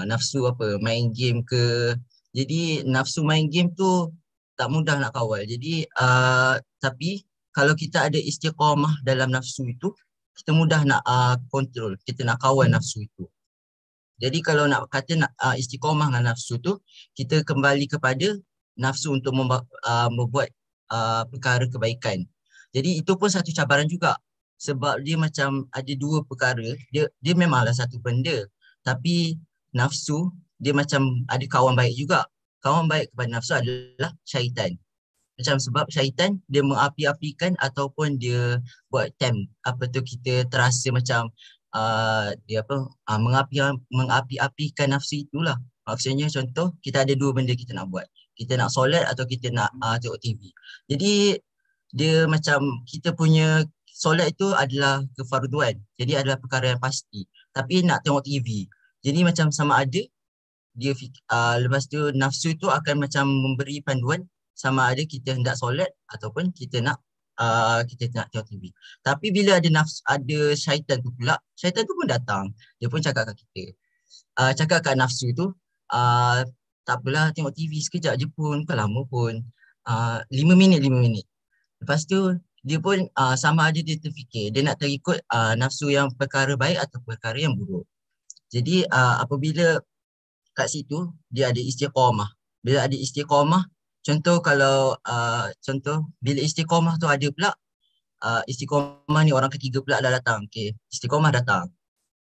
nafsu main game ke. Jadi nafsu main game tu tak mudah nak kawal. Jadi tapi kalau kita ada istiqamah dalam nafsu itu, kita mudah nak kontrol, kita nak kawal nafsu itu. Jadi kalau nak kata istiqamah dengan nafsu tu, kita kembali kepada nafsu untuk membuat perkara kebaikan. Jadi itu pun satu cabaran juga. Sebab dia macam ada dua perkara, dia memanglah satu benda. Tapi nafsu dia macam ada kawan baik juga. Kawan baik kepada nafsu adalah syaitan. Macam sebab syaitan dia mengapi-apikan ataupun dia buat kita terasa macam dia mengapi-apikan nafsu itulah. Maksudnya contoh kita ada dua benda kita nak buat. Kita nak solat atau kita nak tengok TV. Jadi dia macam kita punya solat itu adalah kefarduan. Jadi adalah perkara yang pasti. Tapi nak tengok TV. Jadi macam sama ada dia lepas tu nafsu itu akan macam memberi panduan sama ada kita hendak solat ataupun kita nak tengok TV. Tapi bila ada syaitan tu pula, syaitan tu pun datang. Dia pun cakap kat kita. Cakap kat nafsu tu, tak apalah tengok TV sekejap je pun, bukan lama pun. 5 minit. Lepas tu dia pun sama ada dia terfikir, dia nak terikut nafsu yang perkara baik atau perkara yang buruk. Jadi apabila kat situ dia ada istiqamah. Bila ada istiqamah, contoh bila istiqamah tu ada pula, istiqamah ni orang ketiga pula dah datang. Okay, istiqamah datang.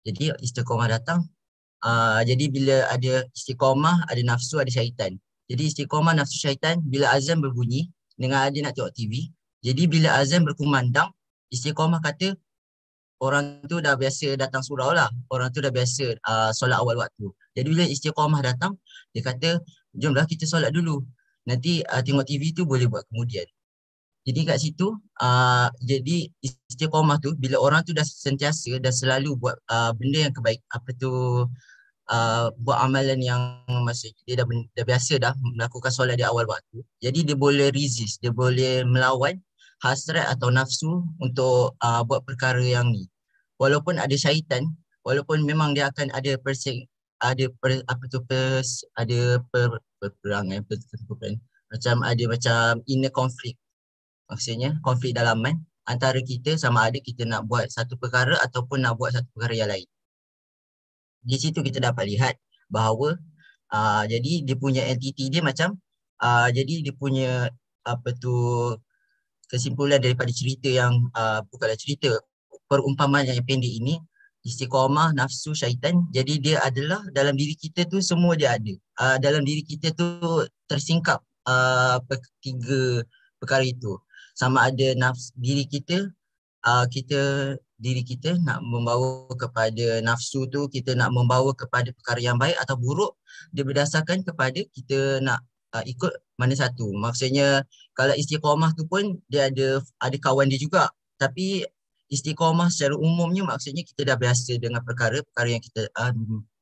Jadi istiqamah datang, jadi bila ada istiqamah, ada nafsu, ada syaitan. Jadi istiqamah, nafsu, syaitan, bila azan berbunyi, dengan ada nak tengok TV. Jadi bila azan berkumandang, istiqamah kata, orang tu dah biasa datang surau lah. Orang tu dah biasa solat awal waktu. Jadi bila istiqamah datang, dia kata, jomlah kita solat dulu. Nanti tengok TV tu boleh buat kemudian. Jadi kat situ, jadi istiqamah tu, bila orang tu dah sentiasa, dah selalu buat benda yang kebaik, buat amalan yang maksud dia dah biasa dah melakukan solat di awal waktu. Jadi dia boleh resist, dia boleh melawan hasrat atau nafsu untuk buat perkara yang ni. Walaupun ada syaitan, walaupun memang dia akan ada perperangan, macam ada macam inner conflict. Maksudnya konflik dalaman antara kita sama ada kita nak buat satu perkara ataupun nak buat satu perkara yang lain. Di situ kita dapat lihat bahawa jadi dia punya entiti dia macam jadi dia punya kesimpulan daripada cerita yang bukanlah cerita, perumpamaan yang pendek ini, istiqamah, nafsu, syaitan. Jadi dia adalah dalam diri kita tu semua dia ada. Dalam diri kita tu tersingkap tiga perkara itu. Sama ada diri kita, diri kita nak membawa kepada nafsu tu, kita nak membawa kepada perkara yang baik atau buruk, dia berdasarkan kepada kita nak ikut mana satu. Maksudnya kalau istiqamah tu pun dia ada kawan dia juga. Tapi istiqamah secara umumnya maksudnya kita dah biasa dengan perkara-perkara yang kita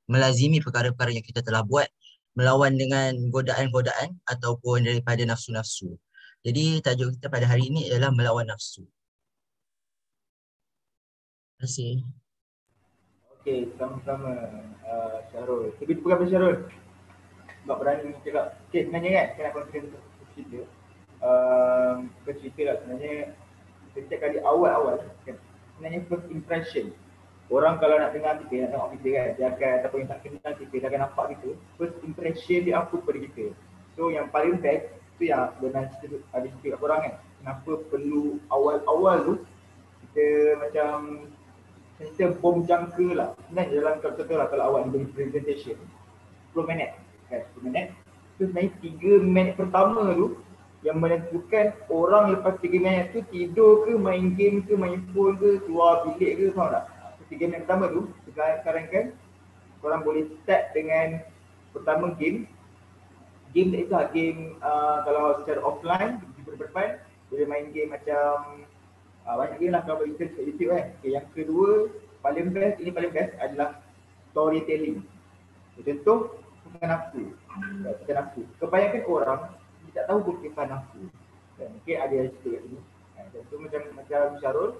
melazimi perkara-perkara yang kita telah buat, melawan dengan godaan-godaan ataupun daripada nafsu-nafsu. Jadi tajuk kita pada hari ini ialah melawan nafsu. Terima kasih. Okey, sama-sama Syarul. Tapi bukan apa Syarul? Sebab berani cakap. Okey, sebenarnya kan, saya nak konsen untuk cerita. Cerita lah sebenarnya, setiap kali awal-awal, kan, sebenarnya first impression. Orang kalau nak dengar kita, nak tengok kita kan, dia akan, ataupun yang tak kenal kita, dia akan nampak kita. First impression dia apa pada kita. So yang paling best, tu yang benar cerita, ada cerita kat korang kan. Kenapa perlu awal-awal tu, kita macam kita bom jangka lah. Sebenarnya dalam contoh lah kalau awak beri presentation 10 minit kan, 10 minit. So sebenarnya 3 minit pertama tu yang menentukan orang lepas 3 minit tu tidur ke, main game ke, main phone ke, keluar bilik ke, faham tak? So 3 minit pertama tu, sekarang kan korang boleh start dengan pertama game. Game tak kisah, game kalau secara offline, di depan boleh main game macam banyak game lah kalau kita kat YouTube kan. Okay, yang kedua, paling best adalah storytelling. Contoh, bukan nafsu. Kebanyakan orang dia tak tahu pun kisah nafsu. Mungkin ada yang cerita kat sini. Contoh macam Syarul,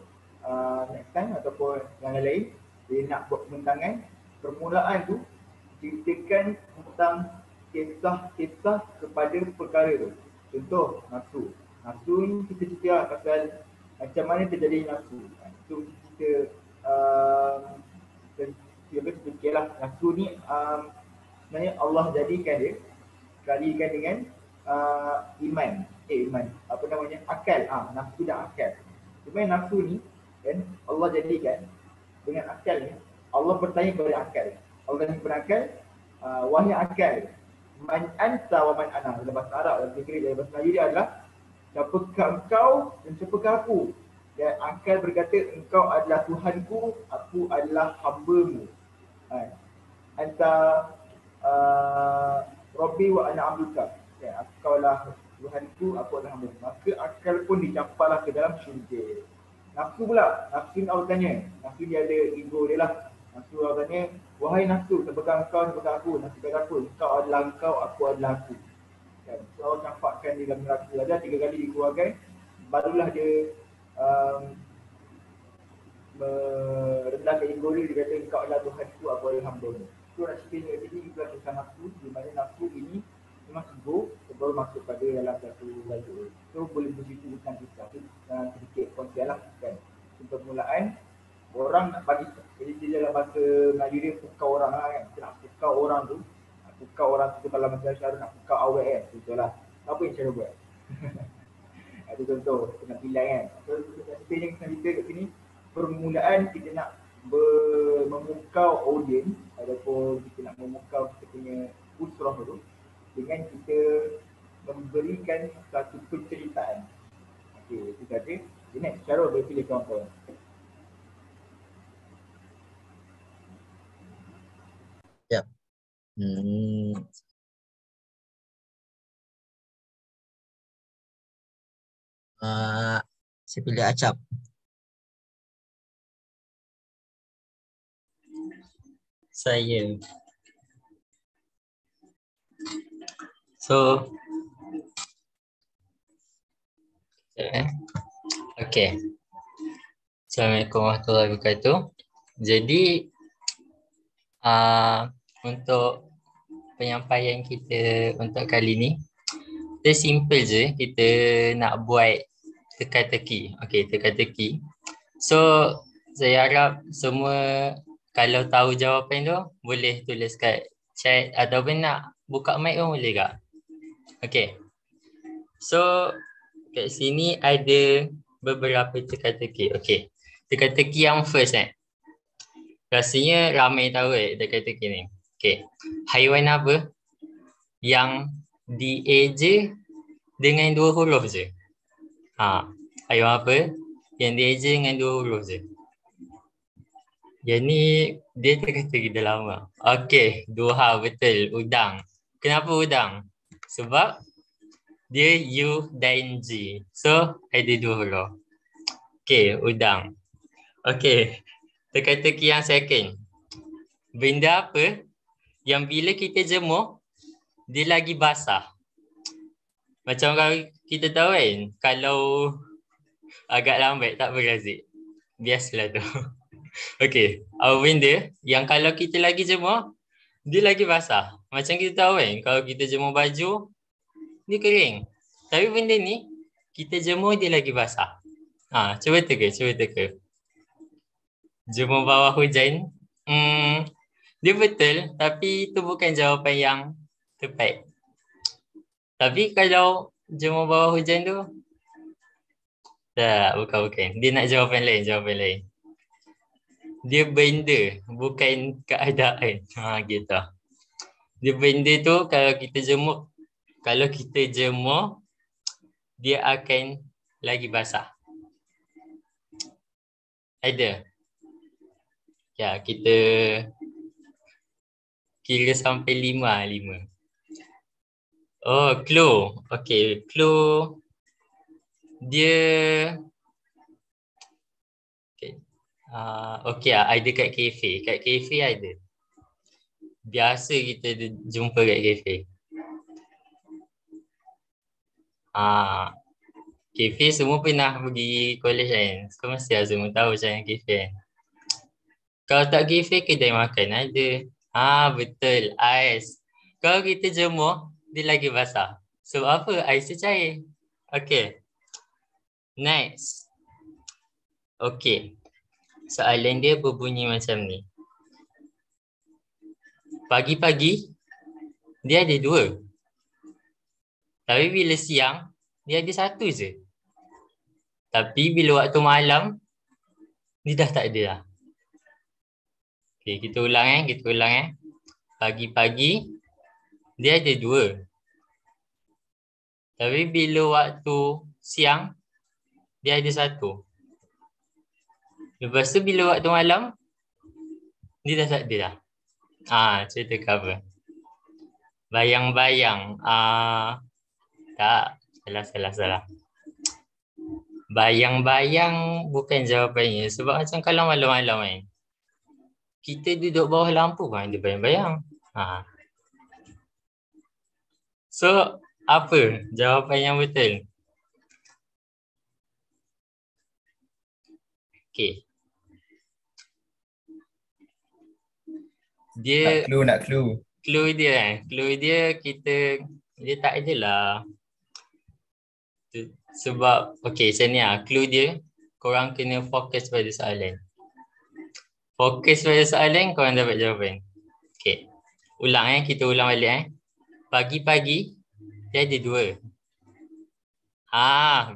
next time ataupun yang lain, dia nak buat pembentangan, permulaan tu ceritakan tentang kisah kepada perkara tu. Contoh, nafsu. Nafsu ni kita cerita lah pasal macam mana terjadi nafsu. Itu kita fikirlah nafsu ni sebenarnya Allah jadikan dengan iman. Apa namanya? Akal. Nafsu dan akal. Sebenarnya nafsu ni kan Allah jadikan dengan akal ni. Allah bertanya kepada akal. Allah tanya kepada akal, wahai akal, man anta wa man ana. Dalam bahasa Arab, dalam fikir dalam bahasa Melayu dia adalah siapakah engkau dan siapakah aku? Dan akal berkata, engkau adalah Tuhanku, aku adalah hamba-Mu. Anta Rabbi wa ana abduka. Engkau adalah Tuhanku, aku adalah hamba-Mu. Maka akal pun dicampaklah ke dalam syurga. Nafsu pula, nafsu ni Allah tanya. Nafsu dia ada ego dia lah. Nafsu Allah tanya, wahai nafsu, siapakah engkau, siapakah aku? Nafsu kata aku, engkau adalah engkau, aku adalah aku. So Allah campakkan di dalam neraka. Ada 3 kali dikeluarkan, barulah dia merendahkan ego dia kata engkau adalah Tuhanku, aku adalah hamba-Mu. So nak cerita kat sini itulah kisah nafsu, di mana nafsu ini memang ego, baru masuk pada dalam satu laju. So boleh bercerita tentang kisah tu sedikit konsep lah kan. Permulaan orang nak bagi, jadi dia dalam bahasa Melayu dia pukau orang lah kan. Kita nak pukau orang tu, kalau macam Syarul nak pukau awet kan, contohlah. Apa yang Syarul buat? Itu contoh, kita nak pilih kan. So kita yang kita kat sini, permulaan kita nak memukau audience ataupun kita nak memukau kita punya usrah tu dengan kita memberikan satu penceritaan. Okey, itu saja. Jadi next, Syarul boleh pilih kawan-kawan. Ya. Saya pilih Acap. Saya. So, okay. Assalamualaikum warahmatullahi wabarakatuh. Jadi, untuk penyampaian kita untuk kali ni, kita simple je, kita nak buat teka-teki. Okay, teka-teki. So, saya harap semua kalau tahu jawapan tu, boleh tulis kat chat ataupun nak buka mic pun boleh tak? Okay. So, kat sini ada beberapa teka-teki. Okay. Teka-teki yang first Rasanya ramai tahu teka-teki ni. Okay. Haiwan apa yang dieja dengan 2 huruf je? Haiwan apa yang dieja dengan 2 huruf je? Yang ni dia teka-teki dah lama. Okay, 2 hal betul. Udang. Kenapa udang? Sebab dia U dan G. So, ada 2 huruf. Okay, udang. Okay, teka-teki yang second. Benda apa yang bila kita jemur, dia lagi basah? Macam kalau kita tahu kan, kalau agak lambat tak berazik. Biasalah tu. Okay, apa benda yang kalau kita lagi jemur, dia lagi basah? Macam kita tahu kan, kalau kita jemur baju, dia kering. Tapi benda ni, kita jemur dia lagi basah. Cuba teka. Jemur bawah hujan. Dia betul, tapi itu bukan jawapan yang tepat. Tapi kalau jemur bawah hujan tu, tak, bukan. Dia nak jawapan lain. Dia benda, bukan keadaan. Gitu. Dia benda tu kalau kita jemur, dia akan lagi basah. Ada? Ya, kita kira sampai 5. Oh, clue. Okay, clue. Dia okay, ada kat kafe. Kat kafe ada. Biasa kita jumpa kat kafe. Kafe semua pernah pergi college kan. So mesti lah semua tahu macam mana kafe kan. Kalau tak kafe, kedai makan ada. Betul, ais. Kalau kita jemur, dia lagi basah. Sebab apa? Ais dia cair. Okay. Next. Okay. Soalan dia berbunyi macam ni. Pagi-pagi, dia ada 2. Tapi bila siang, dia ada 1 je. Tapi bila waktu malam, dia dah tak ada lah. Okay, kita ulang. Pagi-pagi, dia ada 2. Tapi bila waktu siang, dia ada 1. Lepas tu bila waktu malam, dia dah tak ada dah. Cerita cover. Bayang-bayang. Tak, salah. Bayang-bayang bukan jawapannya. Sebab macam kalau malam-malam kan, kita duduk bawah lampu kan ada bayang-bayang. So, apa jawapan yang betul? Okay. Dia Nak clue. Clue dia dia tak adalah. Sebab okay, macam ni clue dia, korang kena fokus pada soalan. Fokus pada soalan, korang dapat jawapan. Okay, kita ulang balik Pagi-pagi, dia ada 2.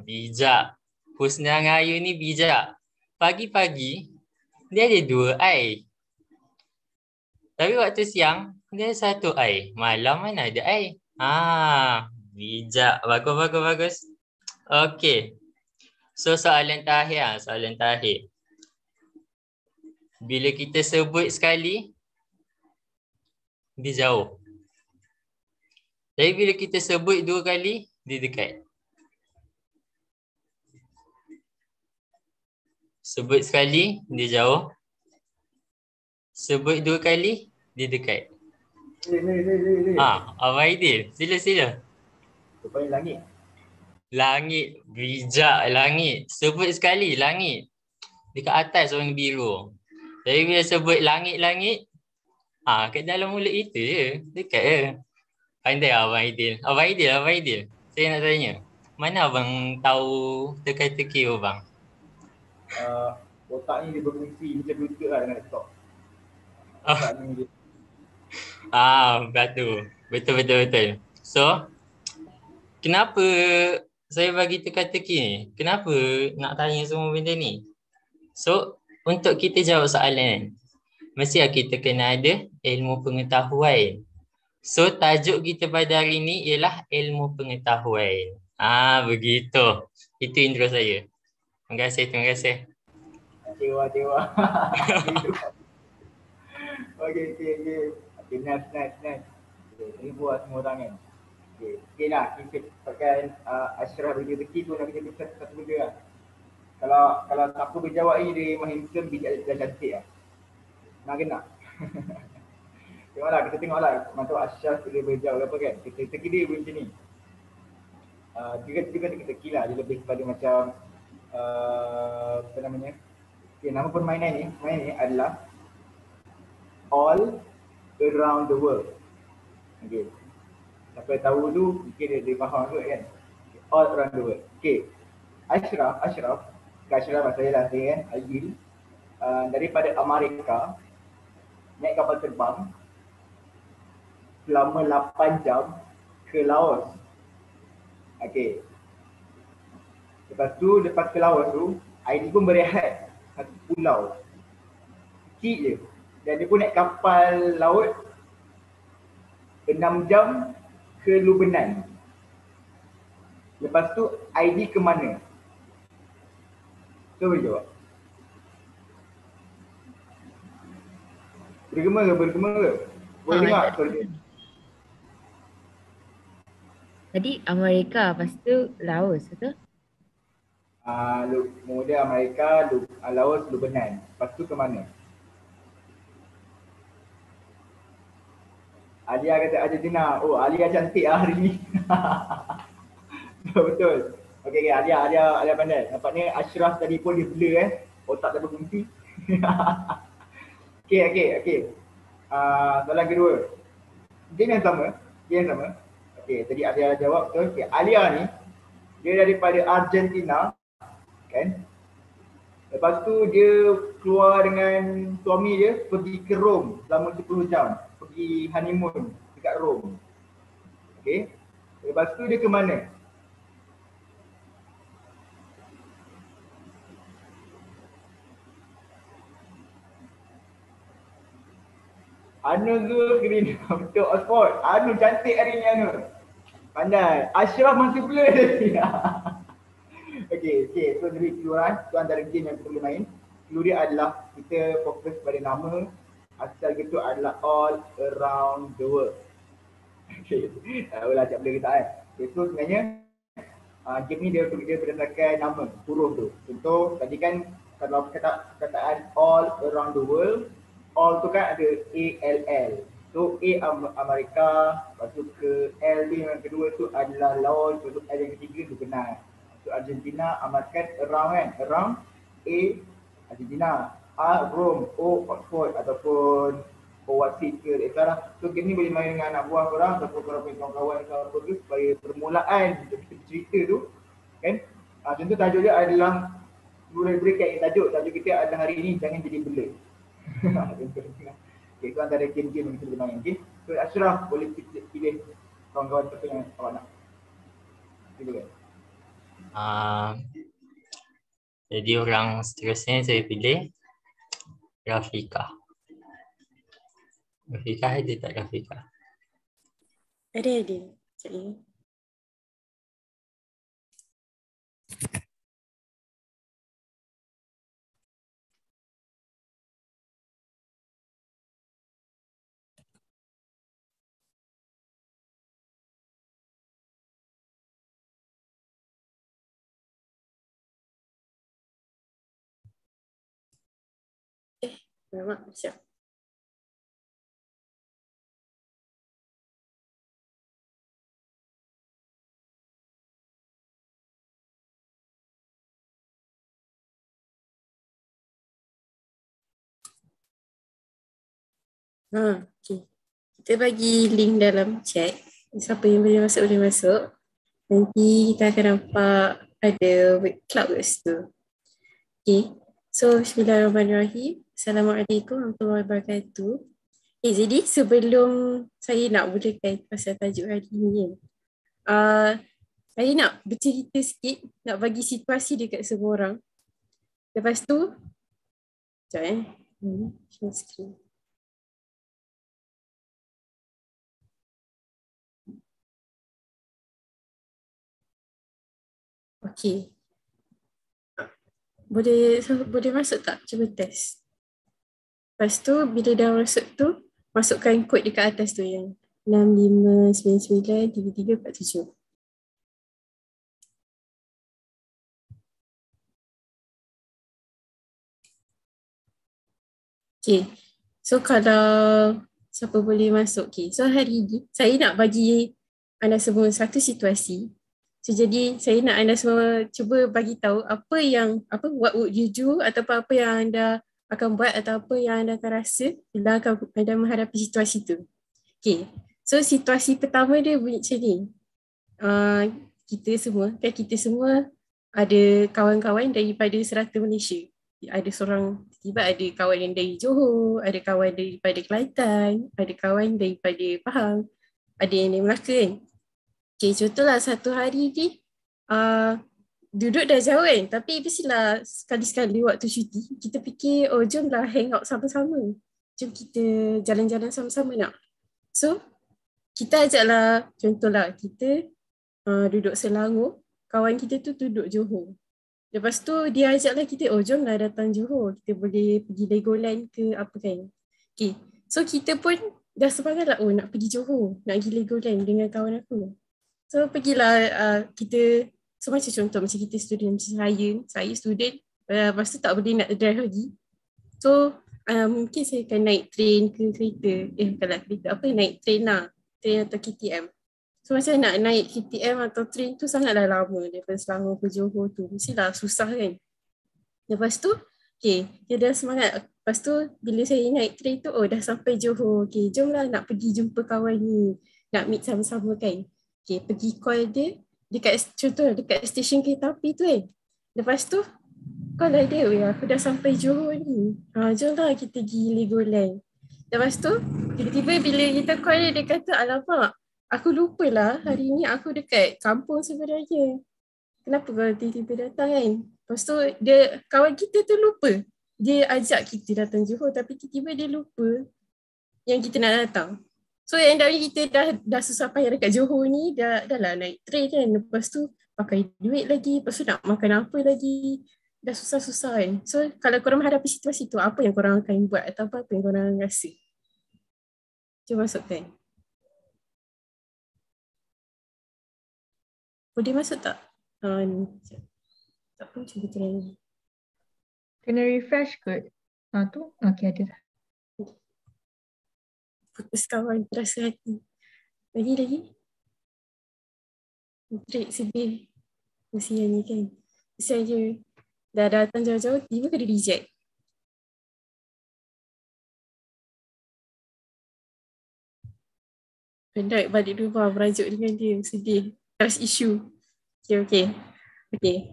Bijak. Husna dengan Ayu ni bijak. Pagi-pagi, dia ada 2 air. Tapi waktu siang, dia ada 1 air. Malam mana ada air? Bijak. Bagus. Okay. So soalan terakhir. Bila kita sebut sekali, dia jauh. Tapi bila kita sebut 2 kali, dia dekat. Sebut sekali, dia jauh. Sebut 2 kali, dia dekat. Abang Aidil, sila. Rupanya langit. Langit, bijak langit. Sebut sekali, langit. Dekat atas warna biru. Jadi bila sebut langit-langit, kat dalam mulut itu je. Dekat je. Pandai Abang Aidil. Abang Aidil. Saya nak tanya. Mana abang tahu teka-teki abang? Otak ni dia berfungsi macam Bluetooth lah dengan laptop. Betul. So, kenapa saya bagi teka-teki ni? Kenapa nak tanya semua benda ni? So, untuk kita jawab soalan, mesti kita kena ada ilmu pengetahuan. So tajuk kita pada hari ni ialah ilmu pengetahuan. Begitu. Itu intro saya. Terima kasih, terima kasih. Dewa. Okay, nice. Ribu lah semua orang kan. Okay lah, kita pakai Ashraf bagi rezeki tu nak kita bisa satu benda lah. Kalau siapa berjawab ni dia memang handsome, bijak dan cantik lah. Nak ke nak? Kita tengoklah mantap Ashraf dia berjawab apa kan. Kita kira dia macam ni. Dia teka-teki lah, dia lebih kepada macam apa namanya. Okay, nama permainan ni adalah All Around the World. Okay. Siapa yang tahu tu mungkin dia faham kot kan. All Around the World. Okay. Ashraf saya lah kan, Aidil. Daripada Amerika naik kapal terbang selama 8 jam ke Laos. Okay. Lepas ke Laos tu, Aidil pun berehat satu pulau kecil je. Dan dia pun naik kapal laut 6 jam ke Lubenan. Lepas tu Aidil ke mana? Boleh jawab. Bergema ke? Boleh dengar suara dia? Tadi Amerika, lepas tu Laos, betul? Kemudian Amerika, Laos, Lubenan. Lepas tu ke mana? Alia kata Argentina. Oh, Alia cantik lah hari ni. Betul. Okay, Alia pandai. Nampaknya Ashraf tadi pun dia blur otak tak berfungsi. Okay. Soalan kedua. Game yang sama. Okay, tadi Alia jawab betul. Okay, Alia ni dia daripada Argentina kan. Lepas tu dia keluar dengan suami dia pergi ke Rome selama 10 jam. Pergi honeymoon dekat Rome. Okay. Lepas tu dia ke mana? Anu Zulkifli. Betul, Oxford. Anu cantik hari ni Anu. Pandai. Ashraf masih blur tadi. Okay. So dari keluaran, tu antara game yang kita boleh main. Clue dia adalah kita fokus pada nama. Asal gitu adalah all around the world. Okay. Boleh ajak boleh kita Okay, so sebenarnya game ni dia berdasarkan nama, huruf tu. Contoh, tadi kan kalau perkataan all around the world, all tu kan ada ALL. So A Amerika, lepas tu ke L tu yang kedua tu adalah Laos, lepas tu L yang ketiga tu kenal. So Argentina amatkan around kan, around A Argentina, A Rome, O Oxford ataupun O Wasit ke etc. So game ni boleh main dengan anak buah korang ataupun korang punya kawan-kawan ke apa ke supaya permulaan cerita tu kan. Contoh tajuk dia adalah boleh kat tajuk kita adalah hari ni jangan jadi bela. Okay, itu antara game-game yang kita boleh main. Okay. So Ashraf boleh pilih kawan-kawan siapa yang awak nak. Silakan. Jadi orang seterusnya saya pilih Rafika. Rafika ada tak Rafika? Ada. Sekejap ni. Alamak, siap. Okay. Kita bagi link dalam chat. Siapa yang boleh masuk. Nanti kita akan nampak ada web club kat situ. Okay. So, bismillahirrahmanirrahim. Assalamualaikum warahmatullahi wabarakatuh. Jadi sebelum saya nak mulakan pasal tajuk hari ni, saya nak bercerita sikit, nak bagi situasi dekat semua orang. Lepas tu, sekejap Share screen. Okay. Boleh masuk tak? Cuba test. Lepas tu bila dah masuk tu, masukkan kod dekat atas tu yang 65993347. Okay. So kalau siapa boleh masuk. Okay. So hari ni saya nak bagi anda semua satu situasi. So jadi saya nak anda semua cuba bagi tahu what would you do ataupun apa yang anda akan buat atau apa yang anda akan rasa bila anda menghadapi situasi tu. Okay. So situasi pertama dia bunyi macam ni. Kita semua ada kawan-kawan daripada serata Malaysia. Ada seorang, tiba ada kawan yang dari Johor, ada kawan daripada Kelantan, ada kawan daripada Pahang, ada yang dari Melaka kan. Okay, contohlah satu hari ni duduk dah jauh kan, tapi mestilah sekali-sekali waktu cuti kita fikir, oh jomlah hang out sama-sama, jom kita jalan-jalan sama-sama nak. So kita ajaklah, contohlah kita duduk Selangor, kawan kita tu duduk Johor. Lepas tu dia ajaklah kita, oh jomlah datang Johor, kita boleh pergi Legoland ke apa kan. Okay, so kita pun dah semangat lah, oh nak pergi Johor, nak pergi Legoland dengan kawan aku. So pergilah kita, so macam contoh macam kita student, macam saya student, lepas tu tak boleh nak drive lagi. So mungkin saya akan naik train ke kereta, bukanlah kereta, naik train lah, train atau KTM. So macam nak naik KTM atau train tu sangatlah lama daripada Selangor ke Johor tu, mestilah susah kan. Lepas tu, okay, dia dah semangat. Lepas tu bila saya naik train tu, oh dah sampai Johor, okay jomlah nak pergi jumpa kawan ni, nak meet sama-sama kan. Okay, pergi call dia dekat stesen kereta api tu kan. Lepas tu call lah dia, aku dah sampai Johor ni, jomlah kita pergi Legoland. Lepas tu tiba-tiba bila kita call dia kata, alamak, aku lupalah hari ni aku dekat kampung sebenarnya. Kenapa kau tiba-tiba datang kan? Lepas tu kawan kita tu lupa. Dia ajak kita datang Johor tapi tiba-tiba dia lupa yang kita nak datang. So yang dah kita dah susah payah dekat Johor ni, dah lah naik train kan. Lepas tu pakai duit lagi, lepas tu nak makan apa lagi. Dah susah-susah kan. So kalau korang menghadapi situasi tu, apa yang korang akan buat atau apa yang korang rasa? Cuba masukkan. Boleh masuk tak? Tak pun cuba try. Kena refresh kot. Tu? Okay, ada dah. Putus kawan terasa hati. Lagi. Trik sedih. Kesian ni kan. Kesian je. Dah datang jauh-jauh, tiba kena reject. Hendak balik rumah merajuk dengan dia. Sedih. Trust issue. Okay. Okay,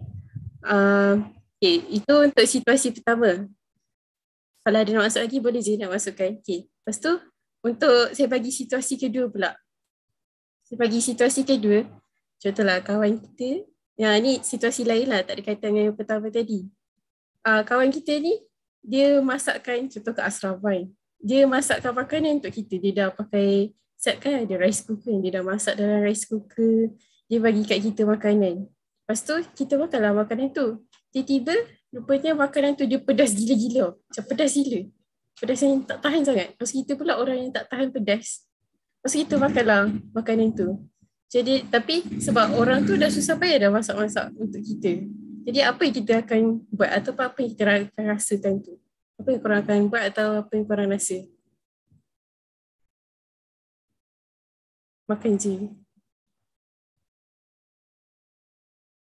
itu untuk situasi pertama. Kalau ada nak masuk lagi, boleh je nak masukkan. Okay. Lepas tu, untuk saya bagi situasi kedua pula. Saya bagi situasi kedua, contohlah kawan kita, ni situasi lain lah, tak ada kaitan dengan yang pertama tadi. Kawan kita ni, dia masakkan, contoh kat asrama, dia masakkan makanan untuk kita. Dia dah pakai set kan, ada rice cooker, dia dah masak dalam rice cooker, dia bagi kat kita makanan. Lepas tu, kita makanlah makanan tu. Tiba-tiba, rupanya makanan tu dia pedas gila-gila. Macam pedas gila. Pedas yang tak tahan sangat. Lepas kita pula orang yang tak tahan pedas. Lepas kita makanlah makanan tu. Jadi, tapi sebab orang tu dah susah payah dah masak-masak untuk kita. Jadi apa yang kita akan buat atau apa yang kita akan rasakan tu? Apa yang korang akan buat atau apa yang korang rasa? Makan je.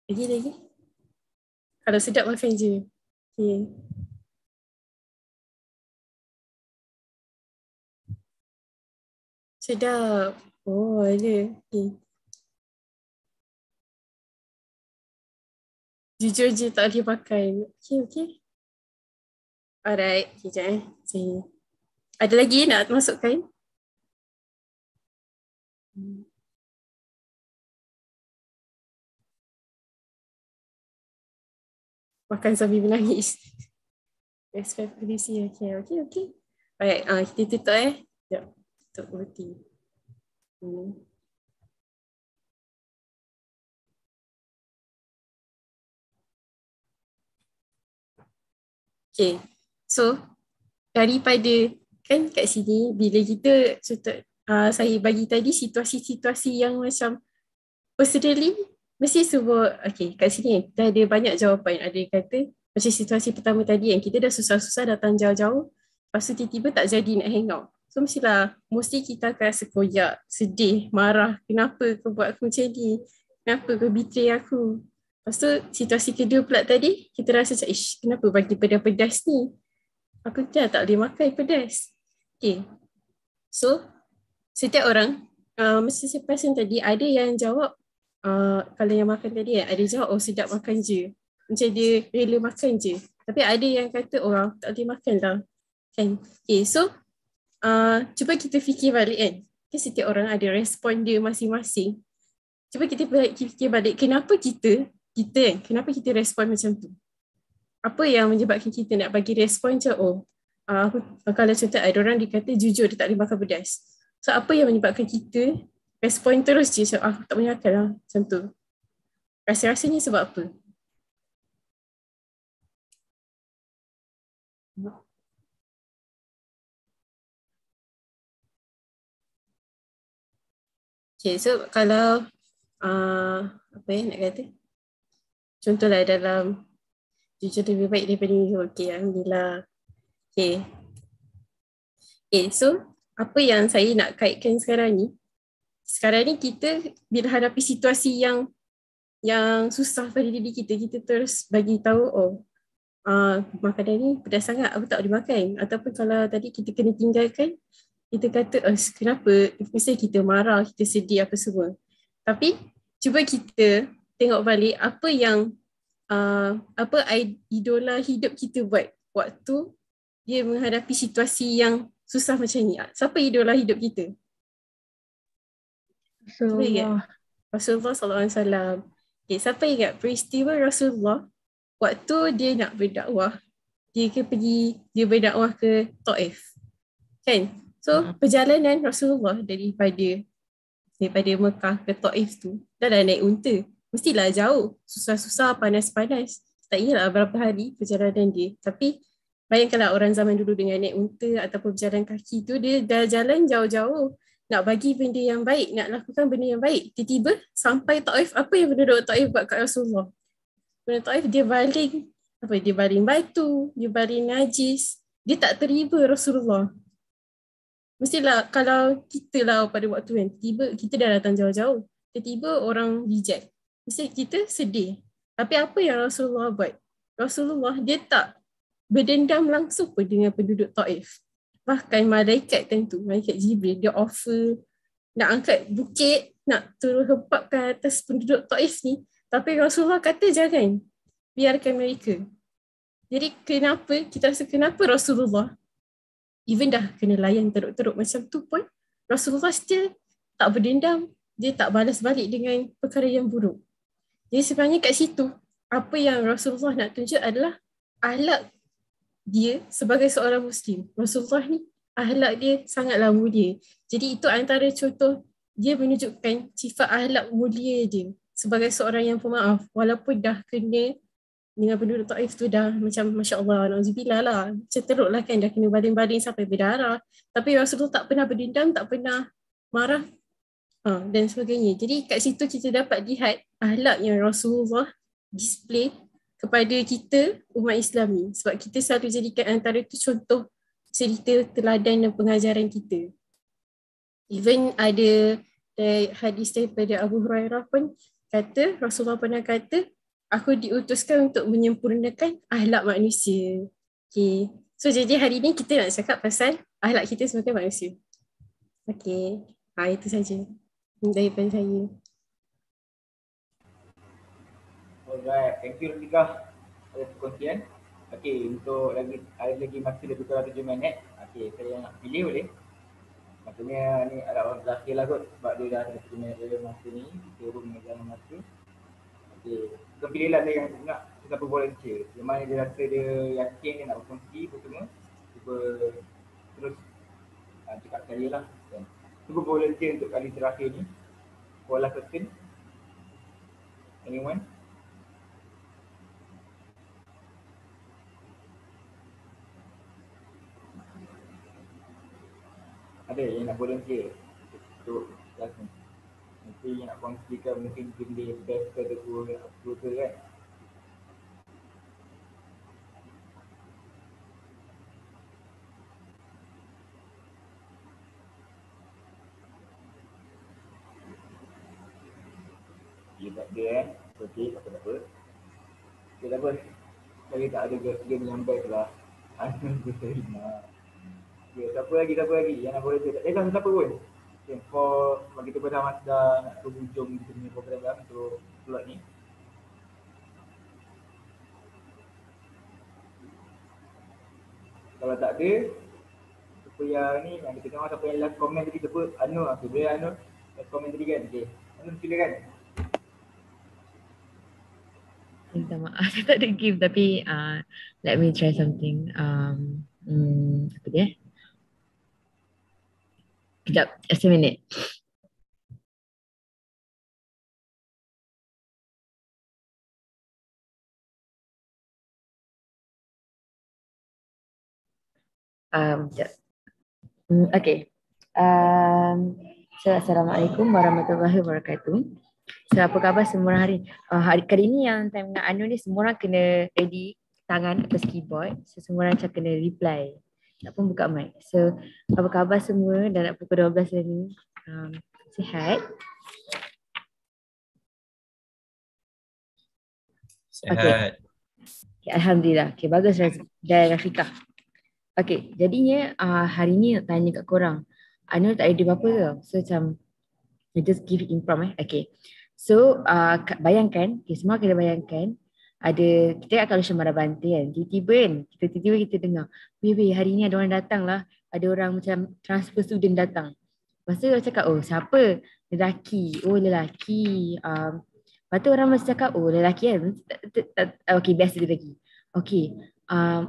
Lagi. Kalau sedap makan je. Okay. Sedap. Oh, ada. Okay. Jujur je tak boleh makan. Okay. Alright. Sekejap Sini. Ada lagi nak masukkan? Makan sambil menangis. Respect privacy. Okay. Alright, kita tutup Sekejap. Tutup berhenti. Okay. So, daripada kan kat sini bila kita contoh saya bagi tadi situasi-situasi yang macam personally mesti semua kat sini kita ada banyak jawapan. Ada yang kata macam situasi pertama tadi yang kita dah susah-susah datang jauh-jauh, lepas tu tiba-tiba tak jadi nak hang out. So mesti kita akan rasa koyak, sedih, marah, kenapa kau buat aku macam ni, kenapa kau betray aku. Lepas tu situasi kedua pula tadi kita rasa macam kenapa bagi pedas-pedas ni, aku dah tak boleh makan pedas. Okay. So, setiap orang, mesti saya perasan tadi, ada yang jawab, kalau yang makan tadi, ada jawab, oh sedap makan je. Macam dia rela makan je. Tapi ada yang kata, oh tak boleh makan lah. Kan? Okay, so, cuba kita fikir balik kan. Setiap orang ada respon dia masing-masing. Cuba kita fikir balik, kenapa kita kenapa kita respon macam tu? Apa yang menyebabkan kita nak bagi respon macam, kalau contoh ada orang dikata jujur dia tak boleh makan pedas. So apa yang menyebabkan kita respon terus je macam aku tak boleh makan lah macam tu. Rasa-rasanya sebab apa? Okay, so kalau apa nak kata? Contohlah dalam jujur lebih baik daripada jujur. Okay, alhamdulillah. Okay, so apa yang saya nak kaitkan sekarang ni kita bila hadapi situasi yang susah pada diri kita terus bagi tahu makanan ni pedas sangat, aku tak boleh makan. Ataupun kalau tadi kita kena tinggalkan, kita kata kenapa, mesti kita marah, kita sedih apa semua. Tapi cuba kita tengok balik apa yang idola hidup kita buat waktu dia menghadapi situasi yang susah macam ni. Siapa idola hidup kita? Rasulullah SAW. Okay, siapa ingat peristiwa Rasulullah waktu dia nak berdakwah, dia berdakwah ke Taif. Kan? So, perjalanan Rasulullah daripada Mekah ke Taif tu, dah naik unta. Mestilah jauh, susah-susah, panas-panas. Tak ingatlah berapa hari perjalanan dia. Tapi bayangkanlah orang zaman dulu dengan naik unta ataupun berjalan kaki tu, dia dah jalan jauh-jauh. Nak bagi benda yang baik, nak lakukan benda yang baik. Tiba-tiba sampai Taif, apa yang penduduk Taif buat kat Rasulullah? Penduduk Taif dia baling batu, dia baling najis. Dia tak terima Rasulullah. Mestilah kalau kita lah pada waktu kan, tiba kita dah datang jauh-jauh. Tiba-tiba orang reject. Mesti kita sedih. Tapi apa yang Rasulullah buat? Rasulullah dia tak berdendam langsung pun dengan penduduk Taif. Bahkan malaikat malaikat Jibril, dia offer nak angkat bukit, nak turun hempapkan atas penduduk Taif ni. Tapi Rasulullah kata jangan, biarkan mereka. Jadi kenapa Rasulullah even dah kena layan teruk-teruk macam tu pun, Rasulullah still tak berdendam, dia tak balas balik dengan perkara yang buruk. Jadi sebenarnya kat situ, apa yang Rasulullah nak tunjuk adalah akhlak dia sebagai seorang Muslim. Rasulullah ni akhlak dia sangatlah mulia. Jadi itu antara contoh dia menunjukkan sifat akhlak mulia dia sebagai seorang yang pemaaf. Walaupun dah kena dengan penduduk Taif tu dah macam Masya Allah, na'udzubillah lah. Macam teruk lah kan, dah kena baling-baling sampai berdarah. Tapi Rasulullah tak pernah berdendam, tak pernah marah dan sebagainya. Jadi kat situ kita dapat lihat akhlak yang Rasulullah display kepada kita umat Islam ni. Sebab kita selalu jadikan antara itu contoh cerita teladan dan pengajaran kita. Even ada hadis daripada Abu Hurairah pun kata, Rasulullah pernah kata, aku diutuskan untuk menyempurnakan akhlak manusia. Okay. So jadi hari ni kita nak cakap pasal akhlak kita sebagai manusia. Okay. Itu saja daripada saya. Alright, thank you Rafika atas perkongsian. Okay, untuk ada lagi masa lebih kurang 7 minit. Okay, saya nak pilih boleh? Maksudnya ni adalah orang terakhir lah kot, sebab dia dah ada 7 minit dalam masa ni. Kita pun mengejar masa. Okay. Kau pilihlah dia yang nak siapa volunteer. Yang mana dia rasa dia yakin dia nak berkongsi apa semua. Cuba terus cakap saya lah. Kan. Cuba volunteer untuk kali terakhir ni. For last question. Anyone? Ada yang nak volunteer untuk kelas ni. Nanti yang nak kongsikan mungkin pilih best ke dua ke kan. Dia tak ada okey, tak apa. Dia tak apa. Kalau tak ada dia menyampai tu lah. Anun tu terima. Okay, siapa lagi yang nak volunteer? Tak payah siapa pun. Okay, for kita dah nak ke hujung kita punya program dah untuk slot ni. Kalau tak ada, siapa yang ni, yang kita tengok siapa yang last comment tadi, siapa? Anu, okay, boleh Anu last comment tadi kan? Okay, Anu silakan. Minta maaf, saya tak ada give tapi let me try something. Apa dia? Kejap, just a minute. Sekejap. Okay. So, Assalamualaikum warahmatullahi wabarakatuh. So, apa khabar semua orang hari? Hari kali ni yang time dengan Anu ni semua orang kena ready tangan atas keyboard. So, semua orang macam kena reply. Tak pun buka mic. So, apa khabar semua dah nak pukul 12 dah ni? Sihat? Sihat. Okay, Alhamdulillah. Okay, bagus dan Rafiqah. Okay, jadinya hari ni nak tanya kat korang. Anu tak ada apa-apa ke? So macam I just give imprompt Okay. So bayangkan, okay, semua kena bayangkan ada, kita akan macam marah bantai kan. Tiba-tiba kita dengar, weh hari ni ada orang datang lah. Ada orang macam transfer student datang. Lepas tu orang cakap, oh siapa? Lelaki. Oh lelaki. Lepas tu orang masih cakap, oh lelaki kan. Okay, biasa dia lagi. Okay.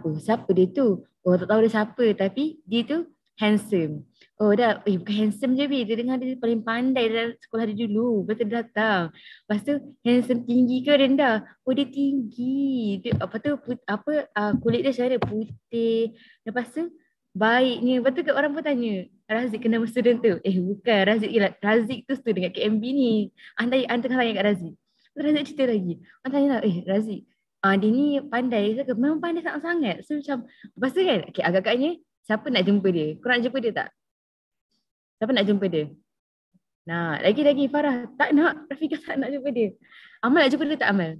Oh siapa dia tu? Oh tak tahu dia siapa tapi dia tu handsome. Oh dah, bukan handsome je dia dengar dia paling pandai dalam sekolah dia dulu. Lepas tu dia datang. Lepas tu handsome tinggi ke rendah? Oh dia tinggi. Dia, apa tu kulit dia macam mana? Putih. Lepas tu baiknya. Lepas tu orang pun tanya, Razik kena student tu? Bukan, Razik tu student kat KMB ni. Antara tanya kat Razik. Lepas tu Razik cerita lagi. Orang tanya lah, Razik, dia ni pandai ke? Memang pandai sangat-sangat. So macam, lepas tu kan, okay, agak-agaknya siapa nak jumpa dia? Korang nak jumpa dia tak? Siapa nak jumpa dia? Nah, lagi-lagi Farah tak nak, Rafiqah tak nak jumpa dia. Amal nak jumpa dia tak Amal?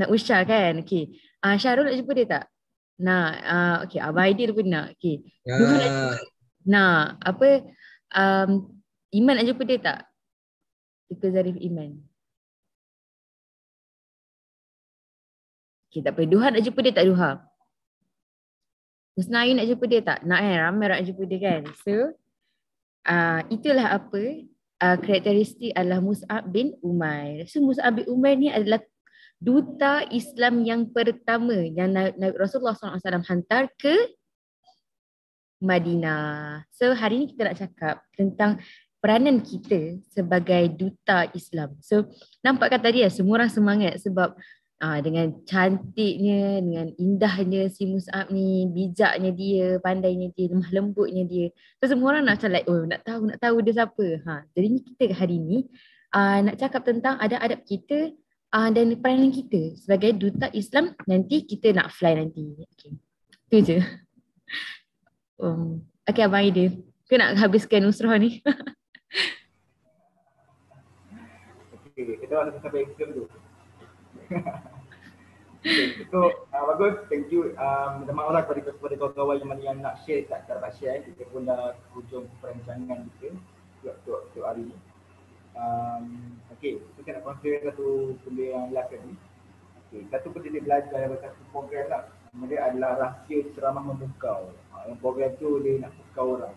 Nak Usha kan? Okay. Syarul nak jumpa dia tak? Nah, okay, Abang Aidil pun nak. Okay. Duhan nak jumpa. Nah, Iman nak jumpa dia tak? Kita Zarif Iman. Okay, tak apa. Duhan nak jumpa dia tak Duha? Husna Ayu nak jumpa dia tak? Nak ramai nak jumpa dia kan? So, itulah apa karakteristik adalah Mus'ab bin Umair. So, Mus'ab bin Umair ni adalah duta Islam yang pertama yang Rasulullah SAW hantar ke Madinah. So, hari ni kita nak cakap tentang peranan kita sebagai duta Islam. So, nampak kan tadi semua orang semangat sebab dengan cantiknya, dengan indahnya si Mus'ab ni, bijaknya dia, pandainya dia, lemah lembutnya dia. So semua orang nak macam like, nak tahu dia siapa. Jadi kita hari ni nak cakap tentang adab-adab kita dan peranan kita sebagai duta Islam. Nanti kita nak fly nanti. Okay. Itu je. Okay, Abang Aidil. Kau nak habiskan Nusrah ni? Okay, kita orang sampai exam tu. Okay, so bagus, thank you. Minta maaf lah kepada kawan-kawan yang nak share tak dapat share. Kita pun dah hujung perancangan kita untuk hari ni. Okay, kita nak consider satu benda yang last tadi. Okay, satu benda dia belajar dalam satu program lah. Dia adalah rahsia ceramah memukau. Yang program tu dia nak pukau orang.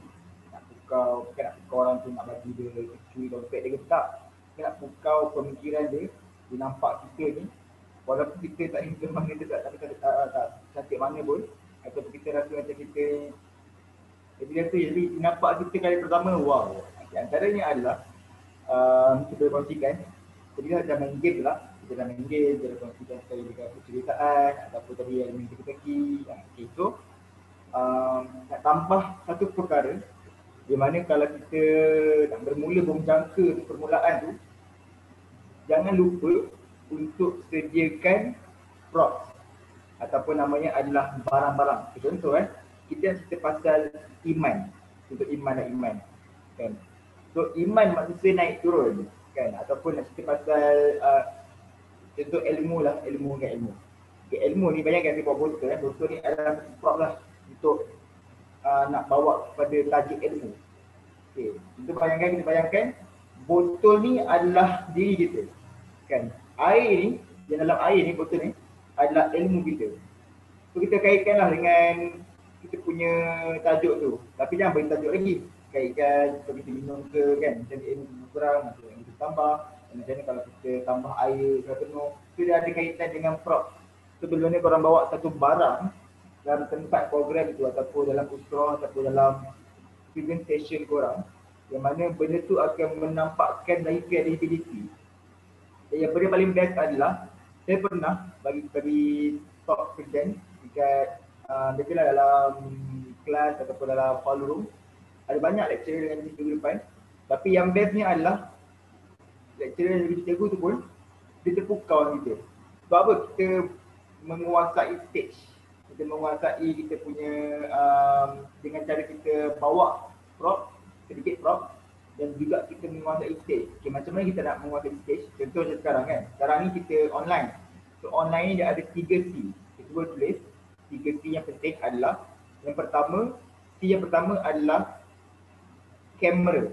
Bukan nak pukau orang tu nak bagi dia curi dompet dia ke tak. Dia nak pukau pemikiran dia dia nampak kita ni, walaupun kita tak handsome mana, kita tak cantik mana pun, ataupun kita rasa macam kita jadi nampak kita kali pertama, wow. Antaranya adalah kita boleh kongsikan, kita dah main game lah, kita dah main game, kita dah kongsikan sekali dekat perceritaan ataupun tadi yang main teki-teki. Okay, so nak tambah satu perkara di mana kalau kita nak bermula berjangka permulaan tu, jangan lupa untuk sediakan props ataupun namanya adalah barang-barang. Contoh kita cerita pasal iman, untuk iman dan iman kan. So iman manusia naik turun kan, ataupun nak cerita pasal contoh ilmu lah, ilmu kan ilmu. Okay, ilmu ni bayangkan dia buat botol botol ni adalah prop lah untuk nak bawa kepada tajuk ilmu. Okay, kita bayangkan botol ni adalah diri kita kan. Air ni, yang dalam air ni, botol ni adalah ilmu kita. So kita kaitkanlah dengan kita punya tajuk tu. Tapi jangan bagi tajuk lagi. Kaitkan kalau kita minum ke kan, macam ilmu kurang, macam yang kita tambah, macam mana kalau kita tambah air ke penuh. So dia ada kaitan dengan prop. So bila ni korang bawa satu barang dalam tempat program itu ataupun dalam usrah ataupun dalam presentation korang, yang mana benda tu akan menampakkan dari credibility. Dan yang benda paling best adalah saya pernah bagi talk present dekat biasalah dalam kelas ataupun dalam hall room, ada banyak lecturer dengan cikgu depan, tapi yang bestnya adalah lecturer dan cikgu tu pun dia terpukau kita. Sebab apa? Kita menguasai stage, kita menguasai kita punya dengan cara kita bawa prop, sedikit prop, dan juga kita menguasai stage. Okay, macam mana kita nak menguasai stage? Contoh macam sekarang kan, sekarang ni kita online. So online ni dia ada 3 C. Kita boleh tulis 3 C yang penting adalah, yang pertama, C yang pertama adalah kamera.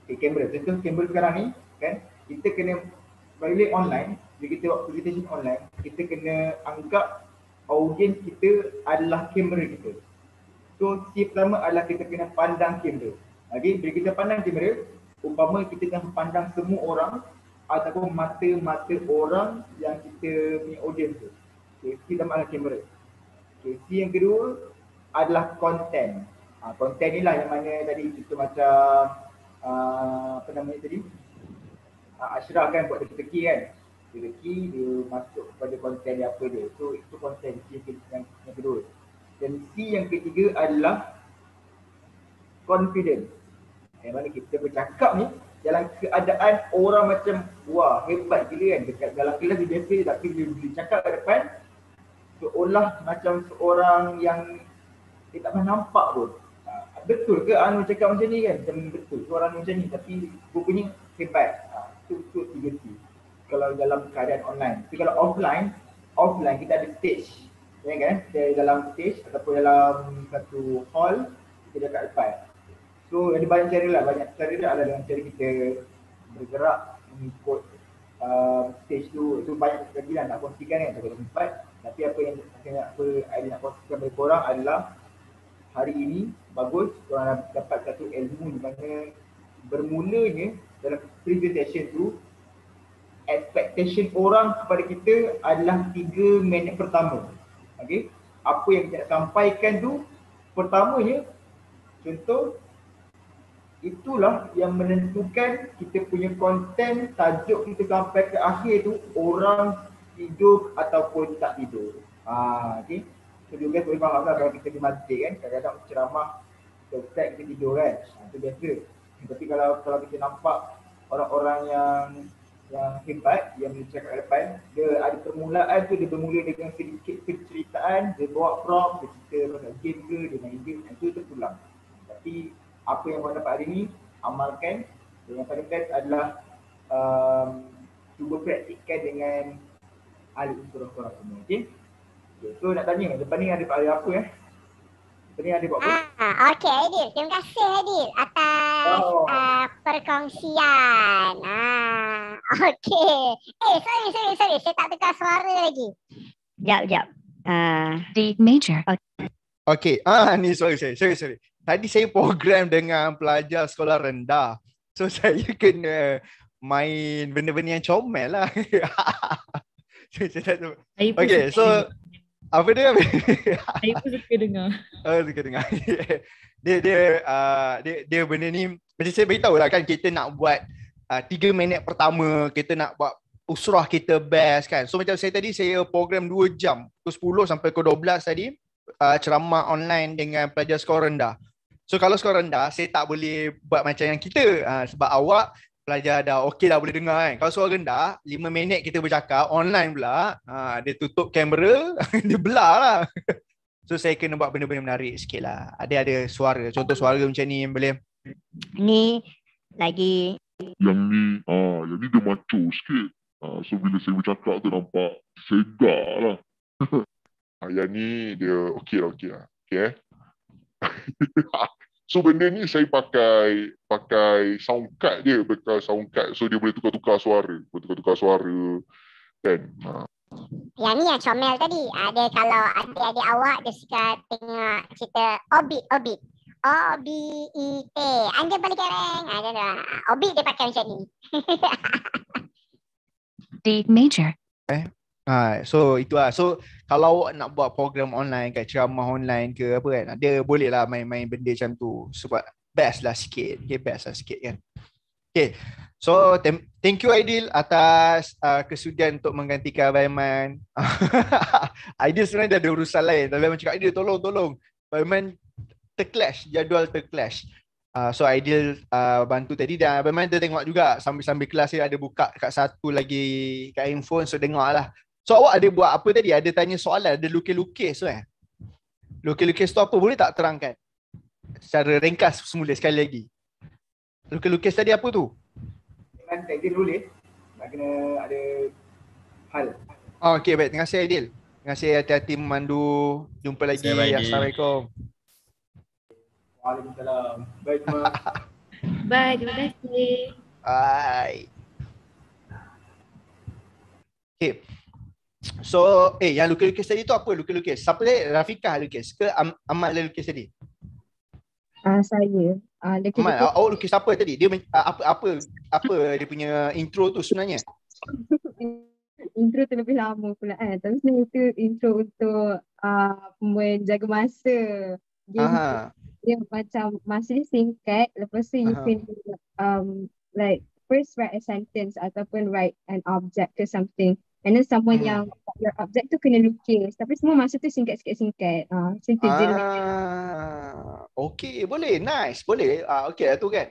Okay, kamera. Contoh kamera sekarang ni kan, kita kena bila online, bila kita buat presentation online, kita kena anggap audiens kita adalah kamera kita. So C pertama adalah kita kena pandang kamera. Okay, bila kita pandang kamera, umpama kita tengah pandang semua orang ataupun mata-mata orang yang kita punya audiens tu. Okay, C pertama adalah kamera. Okay, C yang kedua adalah konten. Konten ni lah yang mana tadi kita macam apa namanya tadi, Ashraf kan buat teki kan. Teki dia masuk kepada konten dia apa dia. So itu konten C yang kedua. Dan C yang ketiga adalah confident. Yang mana kita bercakap ni dalam keadaan orang macam wah hebat gila kan. Dekat dalam kelas dia biasa tapi bila cakap kat depan seolah macam seorang yang dia tak pernah nampak pun. Betul ke Anu cakap macam ni kan? Macam betul suara Anu macam ni tapi rupanya hebat. Itu 3C kalau dalam keadaan online. Tapi kalau offline kita ada stage. Ya kan? Kita dalam stage ataupun dalam satu hall, kita dekat depan. So ada banyak cara lah, banyak cara dah ada dengan cara kita bergerak mengikut stage tu. Itu banyak lagi lah nak kongsikan kan, tak sempat. Tapi apa yang saya nak kongsikan kepada korang adalah hari ini bagus korang dapat satu ilmu di mana bermulanya dalam presentation tu expectation orang kepada kita adalah 3 minit pertama. Okey, apa yang kita nak sampaikan tu pertamanya, contoh itulah yang menentukan kita punya konten, tajuk kita sampai ke akhir tu orang tidur ataupun tak tidur. Okey. So juga boleh faham lah kalau kita di masjid kan, kadang-kadang ceramah selesai kita tidur kan. Itu biasa. Tapi kalau kita nampak orang-orang yang hebat yang bercakap kat depan, dia ada permulaan tu, dia bermula dengan sedikit penceritaan, dia bawa prop, dia cerita pasal game ke, dia main game, itu terpulang. Tapi apa yang korang dapat hari ni, amalkan. Dan yang paling best adalah cuba praktikkan dengan ahli usul korang semua. Okay? So nak tanya, depan ni ada apa Depan ni ada buat apa? Okey Aidil, terima kasih Aidil atas perkongsian. Okey. Sorry, saya tak tukar suara lagi. Sekejap. D major. Okey, ni sorry. Tadi saya program dengan pelajar sekolah rendah. So saya kena main benda-benda yang comel lah. Saya tak tahu. Saya pun Okay, suka so dengar. apa dia? Saya pun suka dengar. Oh, suka dengar. Dia benda ni macam saya beritahu lah kan, kita nak buat 3 minit pertama kita nak buat usrah kita best kan. So macam saya tadi, saya program 2 jam, pukul 10 sampai pukul 12 tadi, ceramah online dengan pelajar skor rendah. So kalau skor rendah, saya tak boleh buat macam yang kita, sebab awak pelajar dah okey dah boleh dengar kan. Kalau skor rendah, 5 minit kita bercakap online pula, dia tutup kamera, dia belah lah. So saya kena buat benda-benda menarik sikit lah. Ada suara, contoh suara macam ni boleh. Ni lagi Yang ni dia macho sikit. So bila saya bercakap tu nampak segar lah. Yang ni dia okey lah. Okay. So benda ni saya pakai sound card dia, betul sound card. So dia boleh tukar-tukar suara, kan. yang ni yang comel tadi. Ada kalau adik-adik awak dia suka tengok cerita Obit. O-B-I-T. Anda balik kereng. Obit dia pakai macam ni. D major. So itu lah. So kalau awak nak buat program online kan, ceramah online ke apa kan, dia boleh lah main-main benda macam tu. Sebab best lah sikit. Okay, best lah sikit kan. Okay. So thank you Aidil atas kesudian untuk menggantikan Abaiman. Aidil sebenarnya dah ada urusan lain. Tapi Abaiman cakap, Aidil tolong. Abaiman jadual terclash. So Aidil bantu tadi, dan Abaiman dia tengok juga sambil kelas dia ada buka kat satu lagi kat handphone, so dengar lah. So awak ada buat apa tadi? Ada tanya soalan, ada lukis-lukis tu Lukis-lukis tu apa? Boleh tak terangkan? Secara ringkas semula sekali lagi. Lukis-lukis tadi apa tu? Dengan Aidil boleh. Nak kena ada hal. Okay, baik. Terima kasih Aidil. Terima kasih, hati-hati memandu. Jumpa lagi. Assalamualaikum. Waalaikumsalam. Baik semua. Bye, terima kasih. Bye. Okay. So, yang lukis-lukis tadi tu apa lukis-lukis? Siapa tadi? Rafiqah lukis ke Ahmad lukis tadi? Saya. Ahmad, awak lukis apa tadi? Dia apa dia punya intro tu sebenarnya? Intro tu lebih lama pula kan. Tapi sebenarnya itu intro untuk menjaga masa. Dia macam masa dia singkat. Lepas tu you can like first write a sentence ataupun write an object or something. And then someone yang your object tu kena lukis. Tapi semua masa tu singkat-singkat. Macam tu je lah. Okay, boleh. Nice. Boleh. Okay lah tu kan.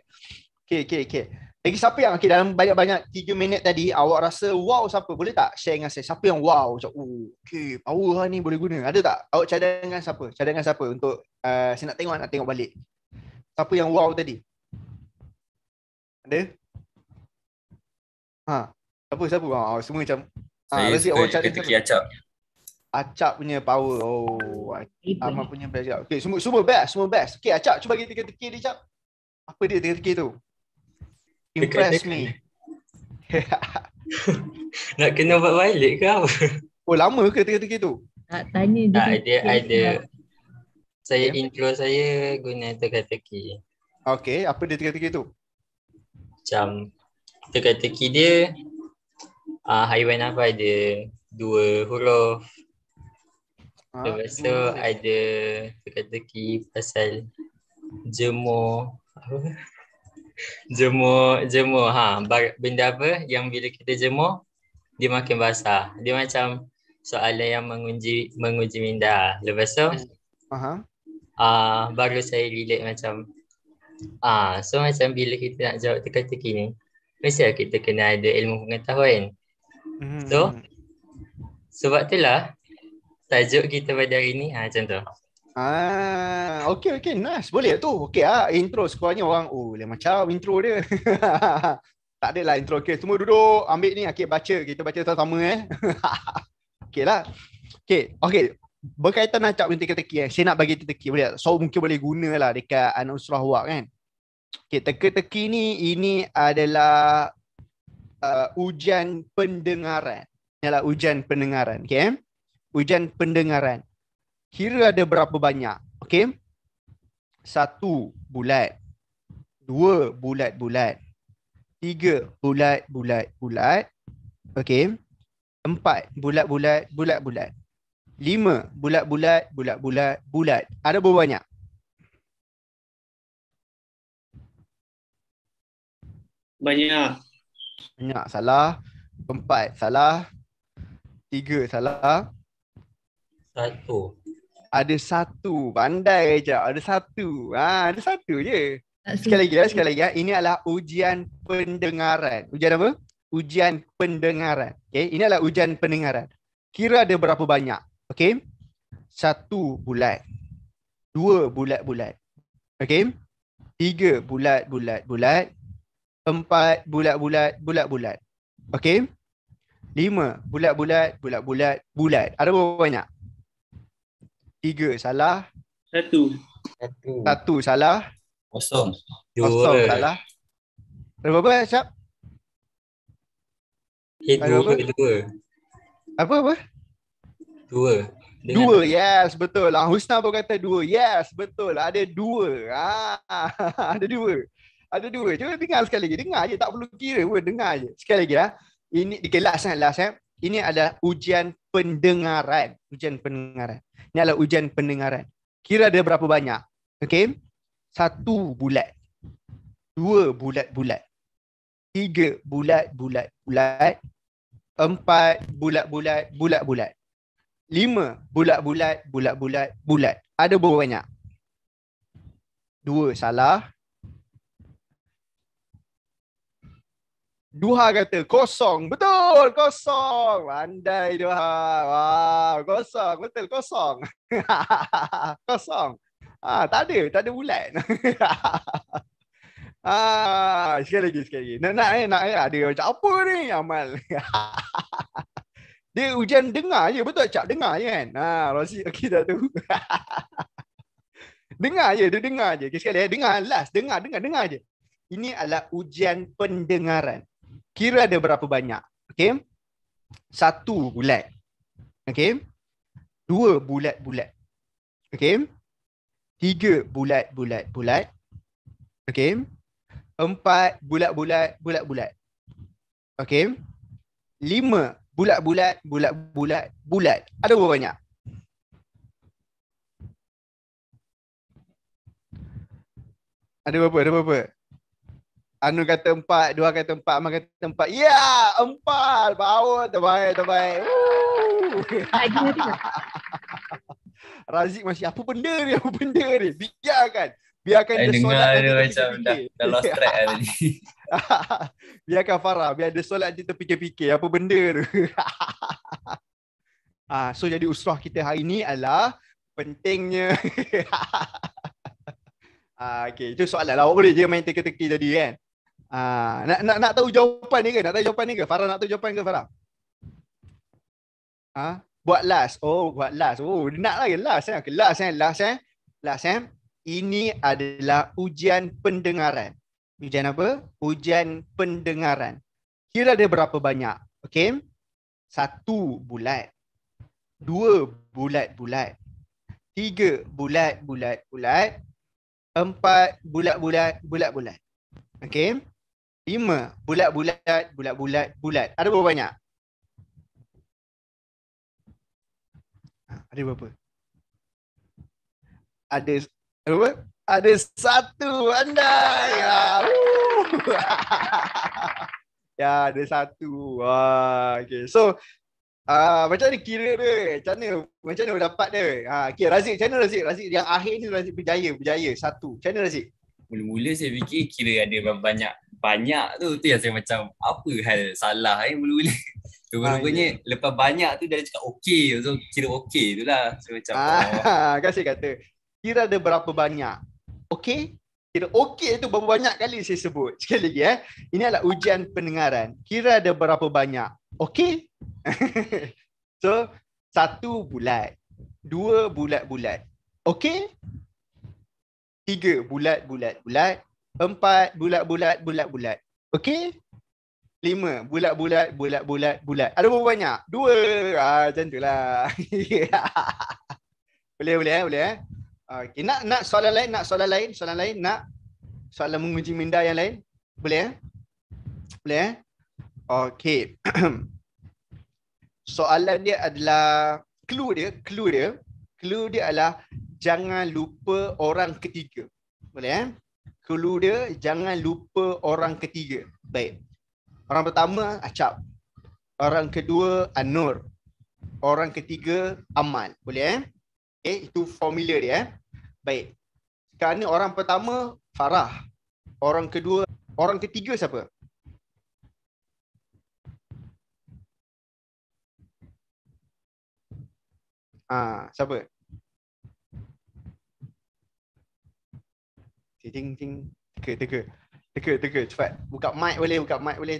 Okay. Lagi siapa yang dalam banyak-banyak 3 minit tadi awak rasa wow siapa? Boleh tak share dengan saya? Siapa yang wow? Macam, okay, power lah ni boleh guna. Ada tak? Awak cadangan siapa? Cadangan siapa untuk saya nak tengok balik. Siapa yang wow tadi? Ada? Siapa? Semua macam saya suka teka-teki Acap. Acap punya power. Ahmad punya best. Okay, semua best. Okay, Acap cuba bagi teka-teki dia, Acap. Apa dia teka-teki tu? Impress me. Nak kena buat balik ke apa? Lama ke teka-teki tu? Tak tanya dia. Ada. Saya intro saya guna teka-teki. Okay, apa dia teka-teki tu? Macam teka-teki dia haiwan apa ada 2 huruf. Lepas tu ada teka-teki pasal jemur. Jemur. Benda apa yang bila kita jemur dia makin basah. Dia macam soalan yang menguji minda. Lepas tu baru saya relate macam so macam bila kita nak jawab teka-teki ni, mestilah kita kena ada ilmu pengetahuan. So sebab itulah tajuk kita pada hari ni macam tu. Okay, nice. Boleh tu. Okay intro sekurangnya orang lain macam intro dia. Tak adalah intro. Okay, semua duduk, ambil ni, okay, baca. Kita baca sama-sama Okay lah. Okay. Berkaitan nak cakap teka-teki saya nak bagi teka-teki boleh tak? So mungkin boleh gunalah dekat anak usrah awak kan. Okay, teka-teki ni, ini adalah ujian pendengaran. Ialah ujian pendengaran. Okay. Ujian pendengaran. Kira ada berapa banyak. Okay. 1 bulat. 2 bulat-bulat. 3 bulat-bulat-bulat. Okey. 4 bulat-bulat, bulat-bulat. 5 bulat-bulat, bulat-bulat, bulat. Ada berapa banyak? Banyak. Banyak, salah. 4 salah. 3 salah. 1. Ada 1. Pandai je. Ada 1. Ada 1 je. Sekali lagi ya. Ini adalah ujian pendengaran. Ujian apa? Ujian pendengaran. Okay. Ini adalah ujian pendengaran. Kira ada berapa banyak? Okay. 1 bulat. 2 bulat-bulat. Okay. 3 bulat-bulat-bulat. 4 bulat-bulat, bulat-bulat. Okay. 5 bulat-bulat, bulat-bulat, bulat. Ada berapa banyak? 3 salah. 1 salah. 0. 0 salah. Ada berapa, Syab? 2. Apa? 2. Yes, betul. Husna pun kata 2. Yes, betul. Ada 2. Ada 2. Ada 2. Cuba dengar sekali lagi. Dengar je. Tak perlu kira pun. Dengar je. Sekali lagi lah. Ini last. Ini adalah ujian pendengaran. Ujian pendengaran. Ini adalah ujian pendengaran. Kira ada berapa banyak? Okay. 1 bulat. 2 bulat-bulat. 3 bulat-bulat-bulat. 4 bulat-bulat, bulat-bulat. 5 bulat-bulat, bulat-bulat, bulat. Ada berapa banyak? 2 salah. Duha kata kosong. Betul, kosong. Pandai Duha. Wow, kosong. Betul, kosong. Kosong. Tak ada bulat. Sekali lagi. Nak ada macam apa ni Amal? Dia ujian dengar je, betul Cap? Dengar je kan? Rosi okey dah tu. Dengar je. Okay, sekali dengar last. Dengar je. Ini adalah ujian pendengaran. Kira ada berapa banyak? Okey. 1 bulat. Okey. 2 bulat-bulat. Okey. 3 bulat-bulat-bulat. Okey. 4 bulat-bulat, bulat-bulat. Okey. 5 bulat-bulat, bulat-bulat, bulat. Ada berapa banyak? Ada berapa? Anu kata 4, Dua kata 4, Amal kata 4. Ya, 4. Power, terbaik. Razik masih apa benda ni? Biarkan dia solat nanti macam dah lost track lah tadi. Biarkan Farah, biar dia solat nanti terfikir-fikir apa benda tu. So jadi usrah kita hari ni adalah pentingnya. Okay, itu soalan lah. Awak boleh je main teka-teki tadi kan. Nak tahu jawapan ni ke? Farah nak tahu jawapan ke Farah? Buat last. Buat last. Dia nak lagi last. Last. Ini adalah ujian pendengaran. Ujian apa? Ujian pendengaran. Kira ada berapa banyak? Okey. 1 bulat. 2 bulat-bulat. 3 bulat-bulat-bulat. 4 bulat-bulat, bulat-bulat. Okey. 5 bulat-bulat, bulat-bulat, bulat. Ada berapa banyak? Ada berapa? Ada berapa? Ada 1. Andai. Ya, ada 1. Okay. So, macam mana kira dia? Macam mana dapat dia? Okay, Razik, macam mana Razik? Razik yang akhir ni Razik berjaya 1. Macam mana Razik? Mula-mula saya fikir kira ada banyak tu yang saya macam apa hal salah mula-mula. Rupanya lepas banyak tu dia cakap okey, so kira okey tu lah. So macam kasih kata kira ada berapa banyak. Okey? Kira okey tu berapa banyak kali saya sebut. Sekali lagi ini adalah ujian pendengaran. Kira ada berapa banyak. Okey? So 1 bulat. 2 bulat-bulat. Okey? 3 bulat-bulat-bulat. 4 bulat-bulat, bulat-bulat. Okey? 5 bulat-bulat, bulat-bulat, bulat. Ada berapa banyak? 2. Macam tu lah. Boleh. Okay. Nak soalan lain? Nak soalan menguji minda yang lain? Boleh Boleh Okey. Soalan dia adalah clue dia adalah jangan lupa orang ketiga. Boleh Clue dia jangan lupa orang ketiga. Baik. Orang pertama Acap. Orang kedua Anur. Orang ketiga Amal. Boleh itu formula dia Baik. Sekarang ni orang pertama Farah. Orang kedua, orang ketiga siapa? Siapa? Ting. Teka. Cepat. Buka mic boleh,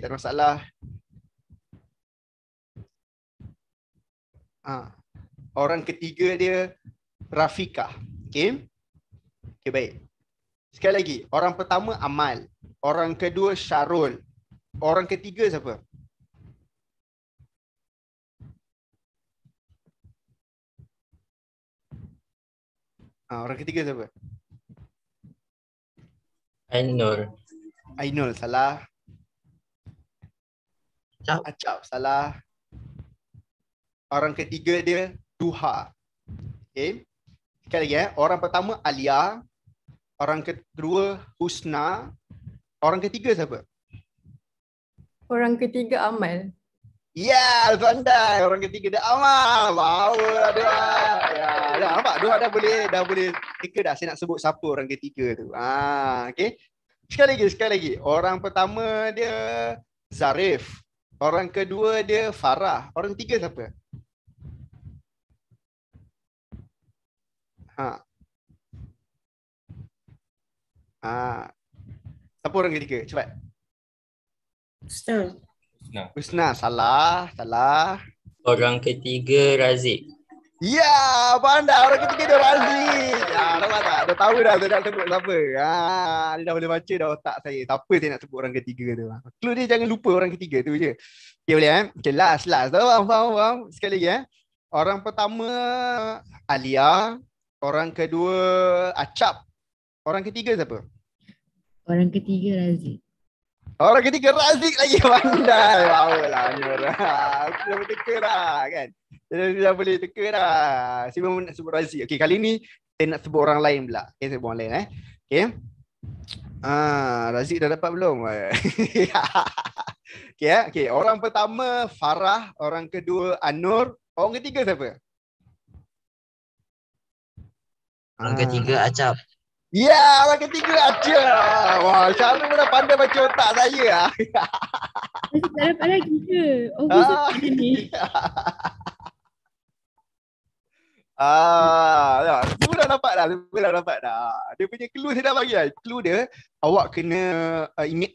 tak ada masalah. Orang ketiga dia Rafiqah. Okey, baik. Sekali lagi, orang pertama Amal. Orang kedua Syarul. Orang ketiga siapa? Orang ketiga siapa? Ainul salah. Acap salah. Orang ketiga dia Duha. Okey. Sekali lagi orang pertama Alia. Orang kedua Husna. Orang ketiga siapa? Orang ketiga Amal. Ya, pandai. Orang ketiga dia Amal. Power lah dia. Ya, dah nampak dah boleh teka dah saya nak sebut siapa orang ketiga tu. Okey. Sekali lagi. Orang pertama dia Zarif. Orang kedua dia Farah. Orang ketiga siapa? Siapa orang ketiga? Cepat. Husna. Salah. Orang ketiga Razik. Ya, pandai. Orang ketiga dia Razik. Nampak tak? Dah tahu dah saya nak sebut siapa. Dia dah boleh baca dah otak saya. Siapa saya nak sebut orang ketiga tu. Clue dia jangan lupa orang ketiga tu je. Okay, boleh Okay, last. Faham. Sekali lagi Orang pertama Alia. Orang kedua Acap. Orang ketiga siapa? Orang ketiga Razik. Orang ketiga Razik lagi. Pandai. Wow lah Nur. Aku dah boleh teka dah kan. Dah boleh teka dah. Saya memang nak sebut Razik. Okay, kali ni saya nak sebut orang lain pula. Okay, sebut orang lain Okay. Razik dah dapat belum? Okay, orang pertama Farah. Orang kedua Anur. Orang ketiga siapa? Orang ketiga Acap. Ya, orang ketiga Acap. Wah, cara pun dah pandai baca otak saya. Tak dapat lagi ke? Ni. Semua dah dapat dah. Dia punya clue saya dah bagi dah. Clue dia, awak kena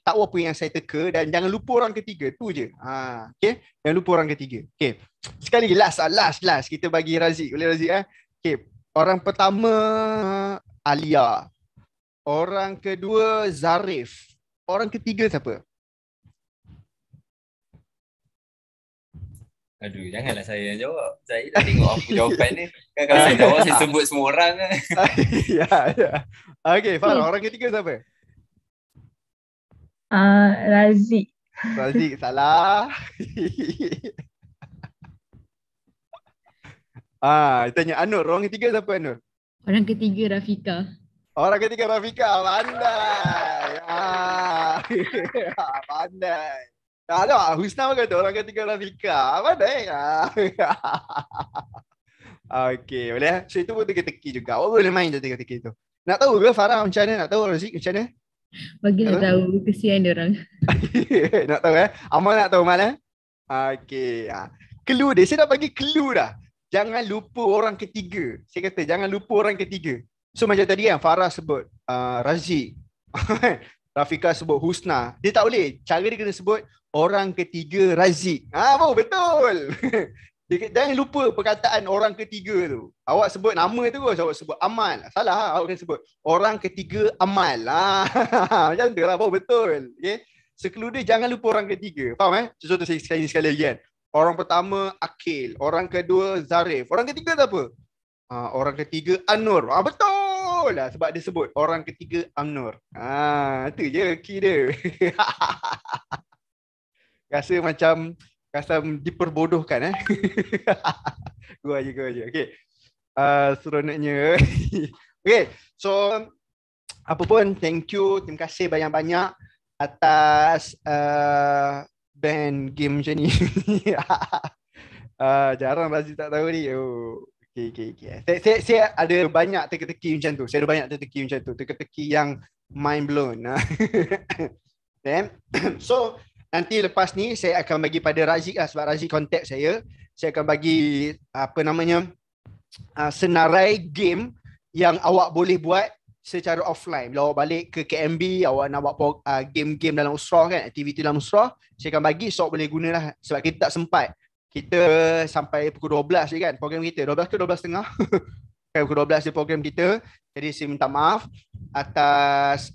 tahu apa yang saya teka dan jangan lupa orang ketiga. Tu je. Okay? Jangan lupa orang ketiga. Okay. Sekali lagi, last. Kita bagi Razik. Boleh Razik Okay. Orang pertama Alia. Orang kedua Zarif. Orang ketiga siapa? Aduh, janganlah saya yang jawab. Saya dah tengok apa jawapan ni. Kan kalau saya jawab, saya sebut semua orang. Ya. Okay, Farah. Orang ketiga siapa? Razik. Razik, salah. Tanya Anur. Orang ketiga siapa Anur? Orang ketiga Rafiqah. Orang ketiga Rafiqah. Pandai. Pandai. Ada Husna pun kata orang ketiga Rafiqah. Pandai. Okay, boleh. So itu pun teka-teki juga. Awak boleh main je teka-teki tu. Nak tahu ke Farah macam mana? Nak tahu Razik macam mana? Bagilah tahu. Kesian dia orang. Nak tahu Amal nak tahu mana? Okay. Clue dia. Saya dah bagi clue dah. Jangan lupa orang ketiga. Saya kata jangan lupa orang ketiga. So macam tadi kan Farah sebut Razik. Rafiqah sebut Husna. Dia tak boleh. Cara dia kena sebut orang ketiga Razik. Betul. Jangan lupa perkataan orang ketiga tu. Awak sebut nama tu, awak sebut Amal. Salah. Awak kena sebut orang ketiga Amal. Macam tu lah. Betul. Okay. Seclue dia jangan lupa orang ketiga. Faham Contoh saya sekali lagi kan. Orang pertama Akil. Orang kedua Zarif. Orang ketiga siapa? Orang ketiga Anur. Betul lah sebab dia sebut orang ketiga Anur. Itu je key dia. Rasa macam diperbodohkan Gua aja. Okay. Seronoknya. Okay. So apa pun, thank you. Terima kasih banyak-banyak atas band game macam ni. Jarang Razi tak tahu ni. Oh. Okay. Saya ada banyak teka-teki macam tu. Teka-teki yang mind blown. So nanti lepas ni saya akan bagi pada Razik lah, sebab Razik contact saya. Saya akan bagi senarai game yang awak boleh buat secara offline. Bila awak balik ke KMB, awak nak buat game-game dalam usrah kan, aktiviti dalam usrah, saya akan bagi, so awak boleh gunalah. Sebab kita tak sempat. Kita sampai pukul 12 je kan program kita. 12 ke 12.30? Pukul 12 je program kita. Jadi saya minta maaf atas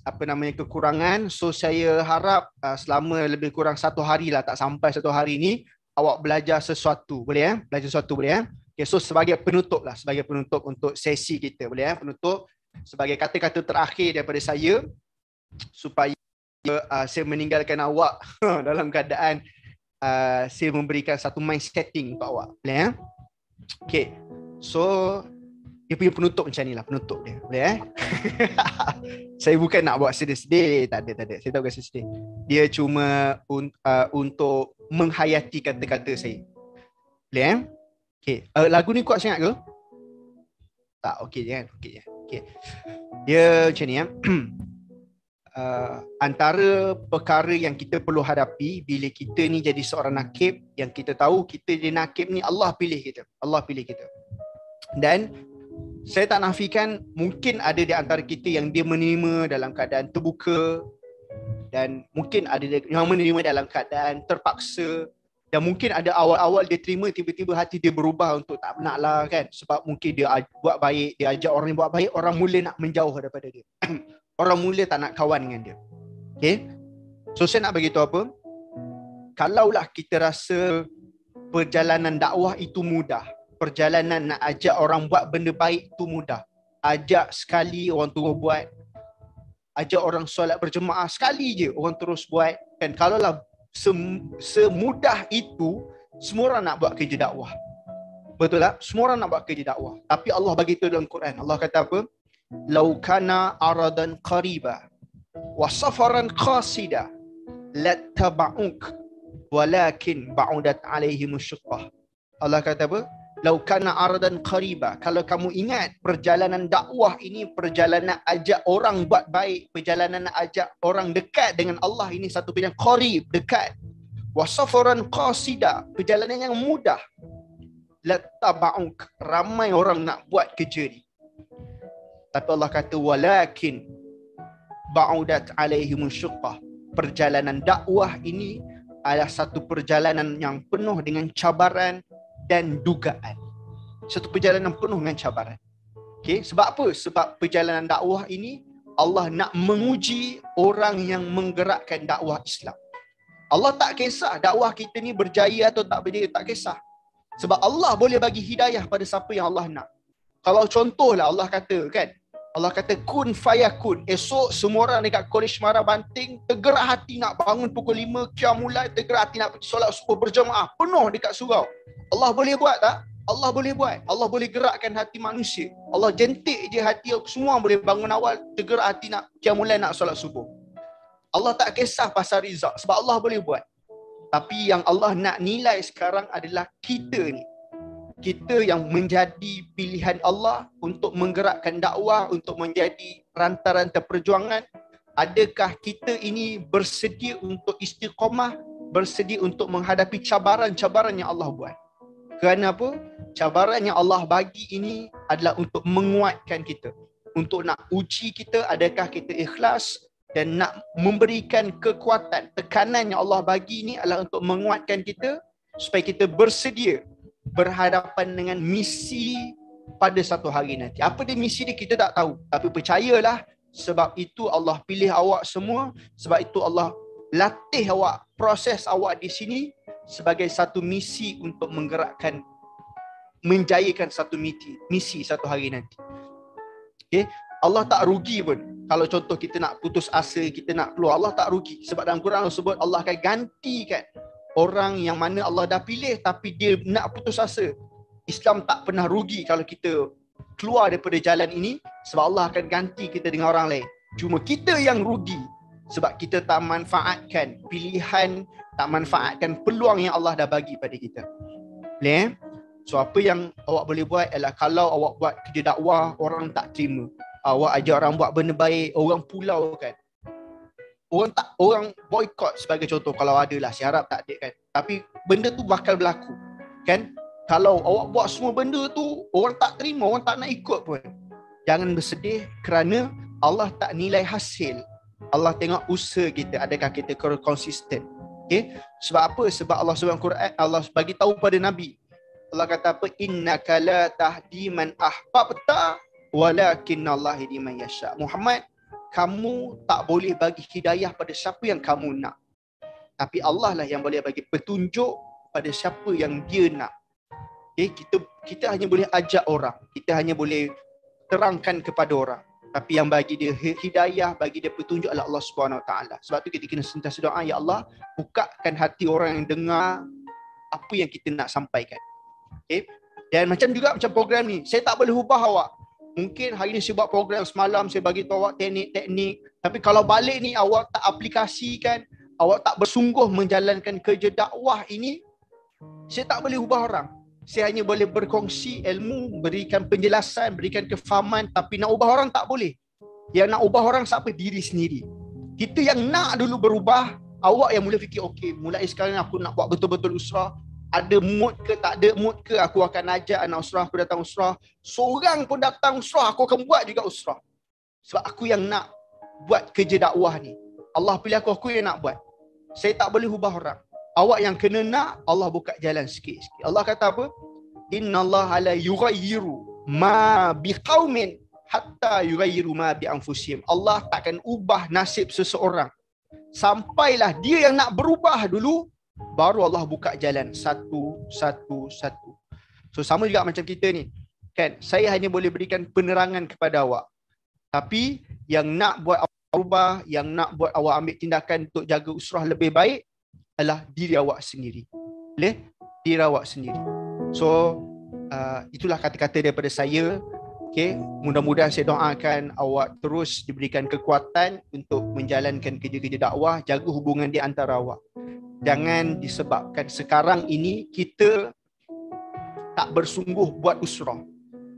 kekurangan. So saya harap selama lebih kurang 1 hari lah, tak sampai 1 hari ni, awak belajar sesuatu. Boleh Belajar sesuatu boleh Okay, so sebagai penutup untuk sesi kita, boleh penutup sebagai kata-kata terakhir daripada saya, supaya saya meninggalkan awak dalam keadaan saya memberikan satu mind setting untuk awak. Boleh Okay, so dia punya penutup macam ni lah, penutup dia. Boleh Saya bukan nak buat sedih-sedih, tak ada. Saya tak bukan sedih. Dia cuma untuk menghayati kata-kata saya. Boleh Okay, lagu ni kuat sangat ke? Tak, okey je kan? Okay. Dia macam ni antara perkara yang kita perlu hadapi bila kita ni jadi seorang nakib, yang kita tahu kita jadi nakib ni Allah pilih kita. Dan saya tak nafikan mungkin ada di antara kita yang dia menerima dalam keadaan terbuka, dan mungkin ada yang menerima dalam keadaan terpaksa, dan mungkin ada awal-awal dia terima, tiba-tiba hati dia berubah untuk tak nak lah kan, sebab mungkin dia buat baik, dia ajak orang yang buat baik, orang mula nak menjauh daripada dia. Orang mula tak nak kawan dengan dia. Okay, so saya nak beritahu apa, kalaulah kita rasa perjalanan dakwah itu mudah, perjalanan nak ajak orang buat benda baik itu mudah, ajak sekali orang terus buat, ajak orang solat berjemaah sekali je orang terus buat kan, kalaulah semudah itu, semua orang nak buat kerja dakwah. Betul tak? Semua orang nak buat kerja dakwah. Tapi Allah bagi tahu dalam Quran. Allah kata apa? Lau kana aradan qariba wa safaran qasida lattaba'uk walakin ba'udat alaihim syuqqah. Allah kata apa? Lau kana aradan qariba, kalau kamu ingat perjalanan dakwah ini perjalanan ajak orang buat baik, perjalanan ajak orang dekat dengan Allah, ini satu perjalanan qarib, dekat. Wa safaran qasida, perjalanan yang mudah. Lattaba'uk, ramai orang nak buat kerja ni. Tapi Allah kata walakin ba'udat alaihim syuqqah, perjalanan dakwah ini adalah satu perjalanan yang penuh dengan cabaran dan dugaan. Satu perjalanan penuh dengan cabaran. Okay, sebab apa? Sebab perjalanan dakwah ini Allah nak menguji orang yang menggerakkan dakwah Islam. Allah tak kisah dakwah kita ni berjaya atau tak berjaya, tak kisah. Sebab Allah boleh bagi hidayah pada siapa yang Allah nak. Kalau contohlah Allah kata kan, Allah kata kun fayakun. Esok semua orang dekat College Mara Banting tergerak hati nak bangun pukul 5 qiyamul, tergerak hati nak pergi solat subuh berjemaah, penuh dekat surau. Allah boleh buat tak? Allah boleh buat. Allah boleh gerakkan hati manusia. Allah jentik je hati, semua boleh bangun awal, tergerak hati nak qiyamul nak solat subuh. Allah tak kisah pasal rizak, sebab Allah boleh buat. Tapi yang Allah nak nilai sekarang adalah kita ni. Kita yang menjadi pilihan Allah untuk menggerakkan dakwah, untuk menjadi rantai-rantai perjuangan. Adakah kita ini bersedia untuk istiqamah, bersedia untuk menghadapi cabaran-cabaran yang Allah buat? Kerana apa? Cabaran yang Allah bagi ini adalah untuk menguatkan kita, untuk nak uji kita adakah kita ikhlas, dan nak memberikan kekuatan. Tekanan yang Allah bagi ini adalah untuk menguatkan kita supaya kita bersedia berhadapan dengan misi pada satu hari nanti. Apa dia misi dia kita tak tahu, tapi percayalah, sebab itu Allah pilih awak semua, sebab itu Allah latih awak, proses awak di sini sebagai satu misi untuk menggerakkan, menjayakan satu misi satu hari nanti. Okay? Allah tak rugi pun. Kalau contoh kita nak putus asa, kita nak keluar, Allah tak rugi. Sebab dalam Quran Allah sebut Allah akan gantikan orang yang mana Allah dah pilih tapi dia nak putus asa. Islam tak pernah rugi kalau kita keluar daripada jalan ini, sebab Allah akan ganti kita dengan orang lain. Cuma kita yang rugi sebab kita tak manfaatkan pilihan, tak manfaatkan peluang yang Allah dah bagi pada kita. Boleh? So apa yang awak boleh buat ialah kalau awak buat kerja dakwah, orang tak terima. Awak ajak orang buat benda baik, orang pulau kan. Orang boycott sebagai contoh, kalau ada lah, saya harap tak ada kan. Tapi benda tu bakal berlaku kan. Kalau awak buat semua benda tu, orang tak terima, orang tak nak ikut pun, jangan bersedih kerana Allah tak nilai hasil. Allah tengok usaha kita, adakah kita konsisten. Okay? Sebab apa? Sebab Allah SWT Quran, Allah bagi tahu pada Nabi. Allah kata apa? Innaka la tahdi man ahbabta walakinnallaha yahdi man yasha. Muhammad, kamu tak boleh bagi hidayah pada siapa yang kamu nak. Tapi Allah lah yang boleh bagi petunjuk pada siapa yang dia nak. Okay? Kita hanya boleh ajak orang. Kita hanya boleh terangkan kepada orang. Tapi yang bagi dia hidayah, bagi dia petunjuk adalah Allah SWT. Sebab tu kita kena sentiasa doa, ya Allah, bukakan hati orang yang dengar apa yang kita nak sampaikan. Okay? Dan macam juga macam program ni, saya tak boleh ubah awak. Mungkin hari ni saya buat program, semalam saya bagi tahu awak teknik-teknik. Tapi kalau balik ni awak tak aplikasikan, awak tak bersungguh menjalankan kerja dakwah ini, saya tak boleh ubah orang. Saya hanya boleh berkongsi ilmu, berikan penjelasan, berikan kefahaman, tapi nak ubah orang tak boleh. Yang nak ubah orang siapa? Diri sendiri. Kita yang nak dulu berubah, awak yang mula fikir, okey, mulai sekarang aku nak buat betul-betul usrah. Ada mood ke, tak ada mood ke, aku akan ajak anak usrah aku datang usrah. Seorang pun datang usrah, aku akan buat juga usrah. Sebab aku yang nak buat kerja dakwah ni. Allah pilih aku yang nak buat. Saya tak boleh ubah orang. Awak yang kena nak, Allah buka jalan sikit-sikit. Allah kata apa? Innallaha la yughayyiru ma biqaumin hatta yughayyiru ma bi anfusihim. Allah takkan ubah nasib seseorang sampailah dia yang nak berubah dulu, baru Allah buka jalan satu. So sama juga macam kita ni. Kan, saya hanya boleh berikan penerangan kepada awak. Tapi yang nak buat awak berubah, yang nak buat awak ambil tindakan untuk jaga usrah lebih baik adalah diri awak sendiri. Boleh? Diri awak sendiri. So itulah kata-kata daripada saya. Okay, mudah-mudahan saya doakan awak terus diberikan kekuatan untuk menjalankan kerja-kerja dakwah, jaga hubungan di antara awak. Jangan disebabkan sekarang ini kita tak bersungguh buat usrah.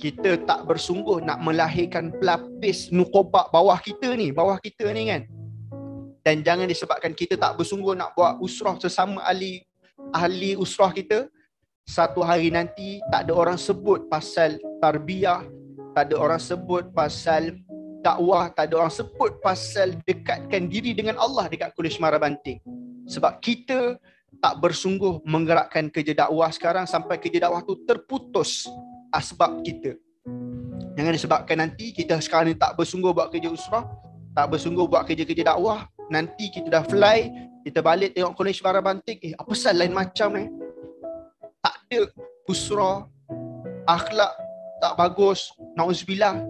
Kita tak bersungguh nak melahirkan pelapis nukobak bawah kita ni kan. Dan jangan disebabkan kita tak bersungguh nak buat usrah sesama ahli usrah kita, satu hari nanti tak ada orang sebut pasal tarbiyah, tak ada orang sebut pasal dakwah, tak ada orang sebut pasal dekatkan diri dengan Allah dekat Kolej Muara Banting. Sebab kita tak bersungguh menggerakkan kerja dakwah sekarang, sampai kerja dakwah tu terputus sebab kita. Jangan disebabkan nanti kita sekarang ni tak bersungguh buat kerja usrah, tak bersungguh buat kerja-kerja dakwah, nanti kita dah fly, kita balik tengok Kolej Muara Banting, apa pasal lain macam tak ada usrah, akhlak tak bagus, na'udzubillah.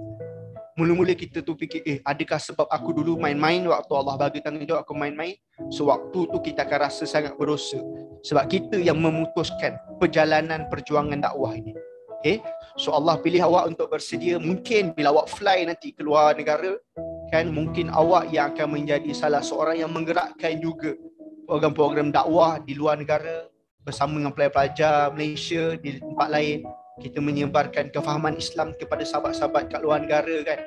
Mula-mula kita tu fikir, adakah sebab aku dulu main-main, waktu Allah bagi tanggungjawab aku main-main, sewaktu tu kita akan rasa sangat berdosa. Sebab kita yang memutuskan perjalanan perjuangan dakwah ini. Okay? So Allah pilih awak untuk bersedia. Mungkin bila awak fly nanti keluar negara, kan, mungkin awak yang akan menjadi salah seorang yang menggerakkan juga program-program dakwah di luar negara bersama dengan pelajar-pelajar Malaysia di tempat lain. Kita menyebarkan kefahaman Islam kepada sahabat-sahabat kat luar negara kan.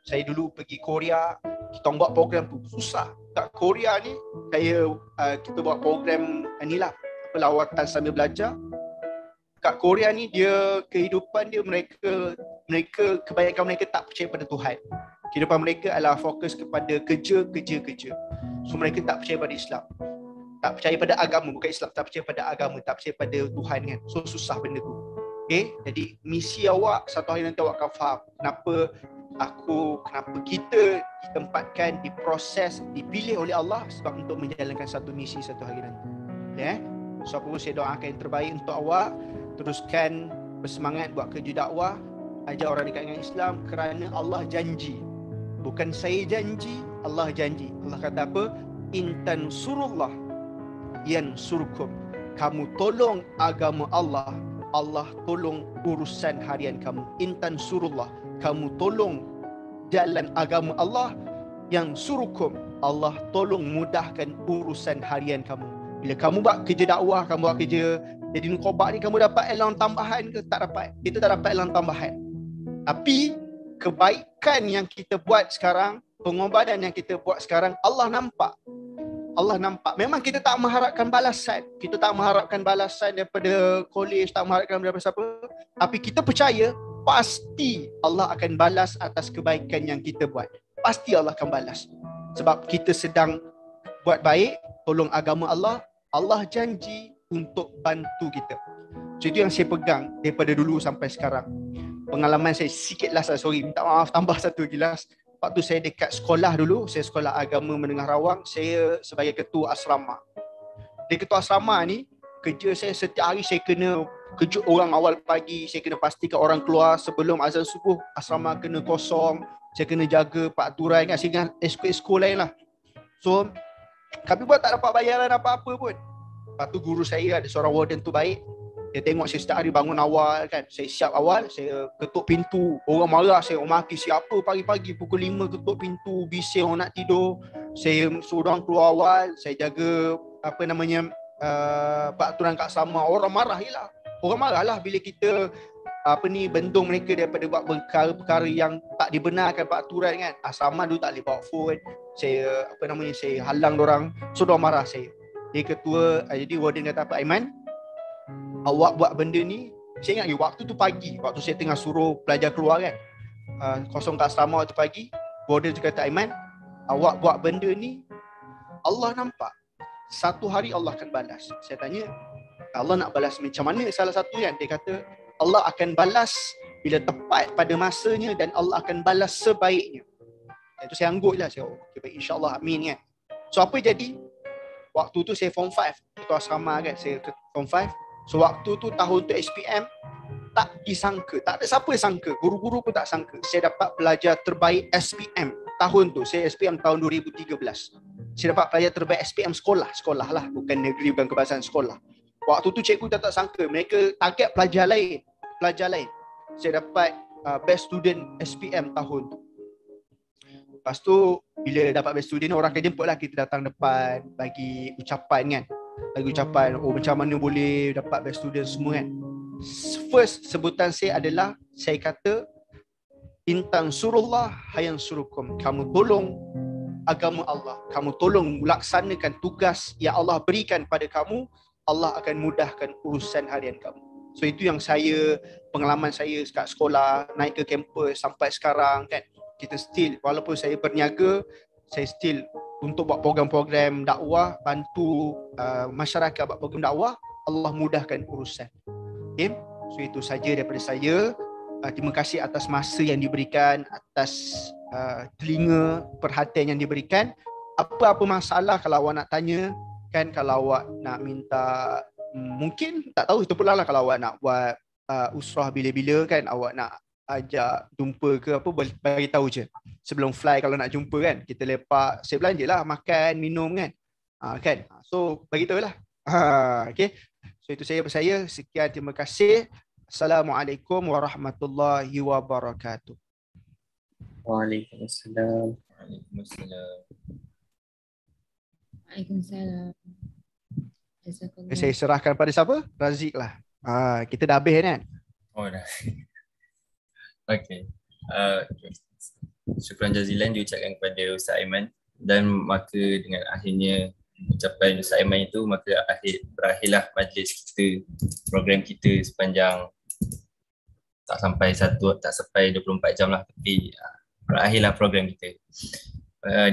Saya dulu pergi Korea, kita buat program tu susah. Kat Korea ni kita buat program inilah, lawatan sambil belajar. Kat Korea ni dia kehidupan dia, mereka kebanyakan mereka tak percaya pada Tuhan. Kehidupan mereka adalah fokus kepada kerja. So mereka tak percaya pada Islam. Tak percaya pada agama, bukan Islam, tak percaya pada agama, tak percaya pada Tuhan kan. So susah benda tu. Okay, jadi misi awak satu hari nanti awak akan faham kenapa kita ditempatkan, diproses, dipilih oleh Allah sebab untuk menjalankan satu misi satu hari nanti. So apa pun saya doakan yang terbaik untuk awak. Teruskan bersemangat buat kerja dakwah, ajak orang dekat dengan Islam, kerana Allah janji. Bukan saya janji, Allah janji. Allah kata apa? In tansurullah yansurkum. kamu tolong agama Allah, Allah tolong urusan harian kamu. In tansurullah, kamu tolong jalan agama Allah, yang surukum, Allah tolong mudahkan urusan harian kamu. Bila kamu buat kerja dakwah, kamu buat kerja jadi nuqabah ni, kamu dapat allowance tambahan ke? Tak dapat. Kita tak dapat allowance tambahan. Tapi kebaikan yang kita buat sekarang, pengorbanan yang kita buat sekarang, Allah nampak. Allah nampak. Memang kita tak mengharapkan balasan. Kita tak mengharapkan balasan daripada kolej, tak mengharapkan daripada siapa. Tapi kita percaya pasti Allah akan balas atas kebaikan yang kita buat. Pasti Allah akan balas. Sebab kita sedang buat baik, tolong agama Allah, Allah janji untuk bantu kita. So itu yang saya pegang daripada dulu sampai sekarang. Pengalaman saya sikit lah, sorry, minta maaf, tambah satu jelas. Waktu saya dekat sekolah dulu, saya sekolah agama menengah Rawang, saya sebagai ketua asrama. Di ketua asrama ni, kerja saya setiap hari saya kena kejut orang awal pagi, saya kena pastikan orang keluar sebelum azan subuh, asrama kena kosong, saya kena jaga peraturan kan, saya dengan esko-esko lain lah. So, kami buat tak dapat bayaran apa-apa pun. Lepas tu guru saya ada seorang warden tu baik. Dia tengok saya setiap hari bangun awal kan. Saya siap awal, saya ketuk pintu. Orang marah, saya maki siapa pagi-pagi pukul 5 ketuk pintu, bising orang nak tidur. Saya suruh orang keluar awal, saya jaga peraturan kat sama. Orang marah je lah. Orang marah lah bila kita bendung mereka daripada buat perkara-perkara yang tak dibenarkan peraturan kan. Asrama dulu tak boleh bawa phone. Saya saya halang dorang. So dorang marah saya. Dia ketua, jadi warden kata apa, Aiman, awak buat benda ni, saya ingat waktu tu pagi, waktu saya tengah suruh pelajar keluar kan, kosong kat asrama waktu pagi, warden tu kata, Aiman, awak buat benda ni, Allah nampak, satu hari Allah akan balas. Saya tanya, Allah nak balas macam mana? Salah satu kan, dia kata, Allah akan balas bila tepat pada masanya dan Allah akan balas sebaiknya. Itu saya angguk lah, saya okay, baik, insyaAllah, amin kan. So apa jadi? Waktu tu saya form 5, ketua asrama kan, saya form 5. So waktu tu tahun tu SPM tak disangka, tak ada siapa sangka, guru-guru pun tak sangka saya dapat pelajar terbaik SPM tahun tu. Saya SPM tahun 2013. Saya dapat pelajar terbaik SPM sekolah lah, bukan negeri, bukan kebangsaan, sekolah. Waktu tu cikgu tak sangka, mereka target pelajar lain. Saya dapat best student SPM tahun tu. Lepas tu bila dapat best student, orang akan jemput lah kita datang depan bagi ucapan kan. Bagi ucapan, oh macam mana boleh dapat best student semua kan. First sebutan saya adalah, saya kata, Intan surullah hayan surukum. Kamu tolong agama Allah, kamu tolong melaksanakan tugas yang Allah berikan pada kamu, Allah akan mudahkan urusan harian kamu. So itu yang pengalaman saya kat sekolah, naik ke kampus sampai sekarang kan. Kita still, walaupun saya berniaga, saya still untuk buat program-program dakwah, bantu masyarakat buat program dakwah, Allah mudahkan urusan. Okay? So itu saja daripada saya. Terima kasih atas masa yang diberikan, atas telinga, perhatian yang diberikan. Apa-apa masalah kalau awak nak tanya, kan, kalau awak nak minta, mungkin tak tahu, itu pula lah kalau awak nak buat usrah bila-bila kan, awak nak ajak jumpa ke apa, bagi tahu je sebelum fly. Kalau nak jumpa kan, kita lepak, saya belanja lah, makan, minum kan, kan. So bagi tahu lah. Okay. So itu saya. Sekian, terima kasih. Assalamualaikum warahmatullahi wabarakatuh. Waalaikumsalam. Waalaikumsalam. Saya serahkan pada siapa? Razik lah. Kita dah habis kan? Oh dah. Okay. Syukran jazilan diucapkan kepada Ustaz Aiman, dan maka dengan akhirnya ucapan Ustaz Aiman itu, maka berakhirlah majlis kita, program kita sepanjang tak sampai 24 jam lah, tapi berakhirlah program kita.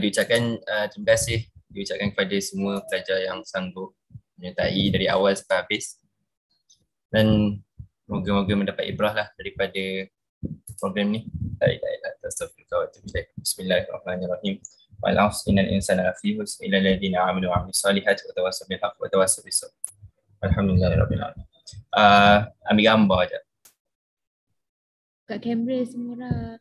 Diucapkan terima kasih diucapkan kepada semua pelajar yang sanggup menyertai dari awal sampai habis, dan moga-moga mendapat ibrah lah daripada program ni. Bismillahirrahmanirrahim. Wal 'asri innal insana lafi khusr illa alladziina aamanu wa 'amilus solihati wa tawassaw bil haqqi wa tawassaw bis sabr. Alhamdulillahirabbil alamin. Ambil gambar je. Kat kamera semua orang.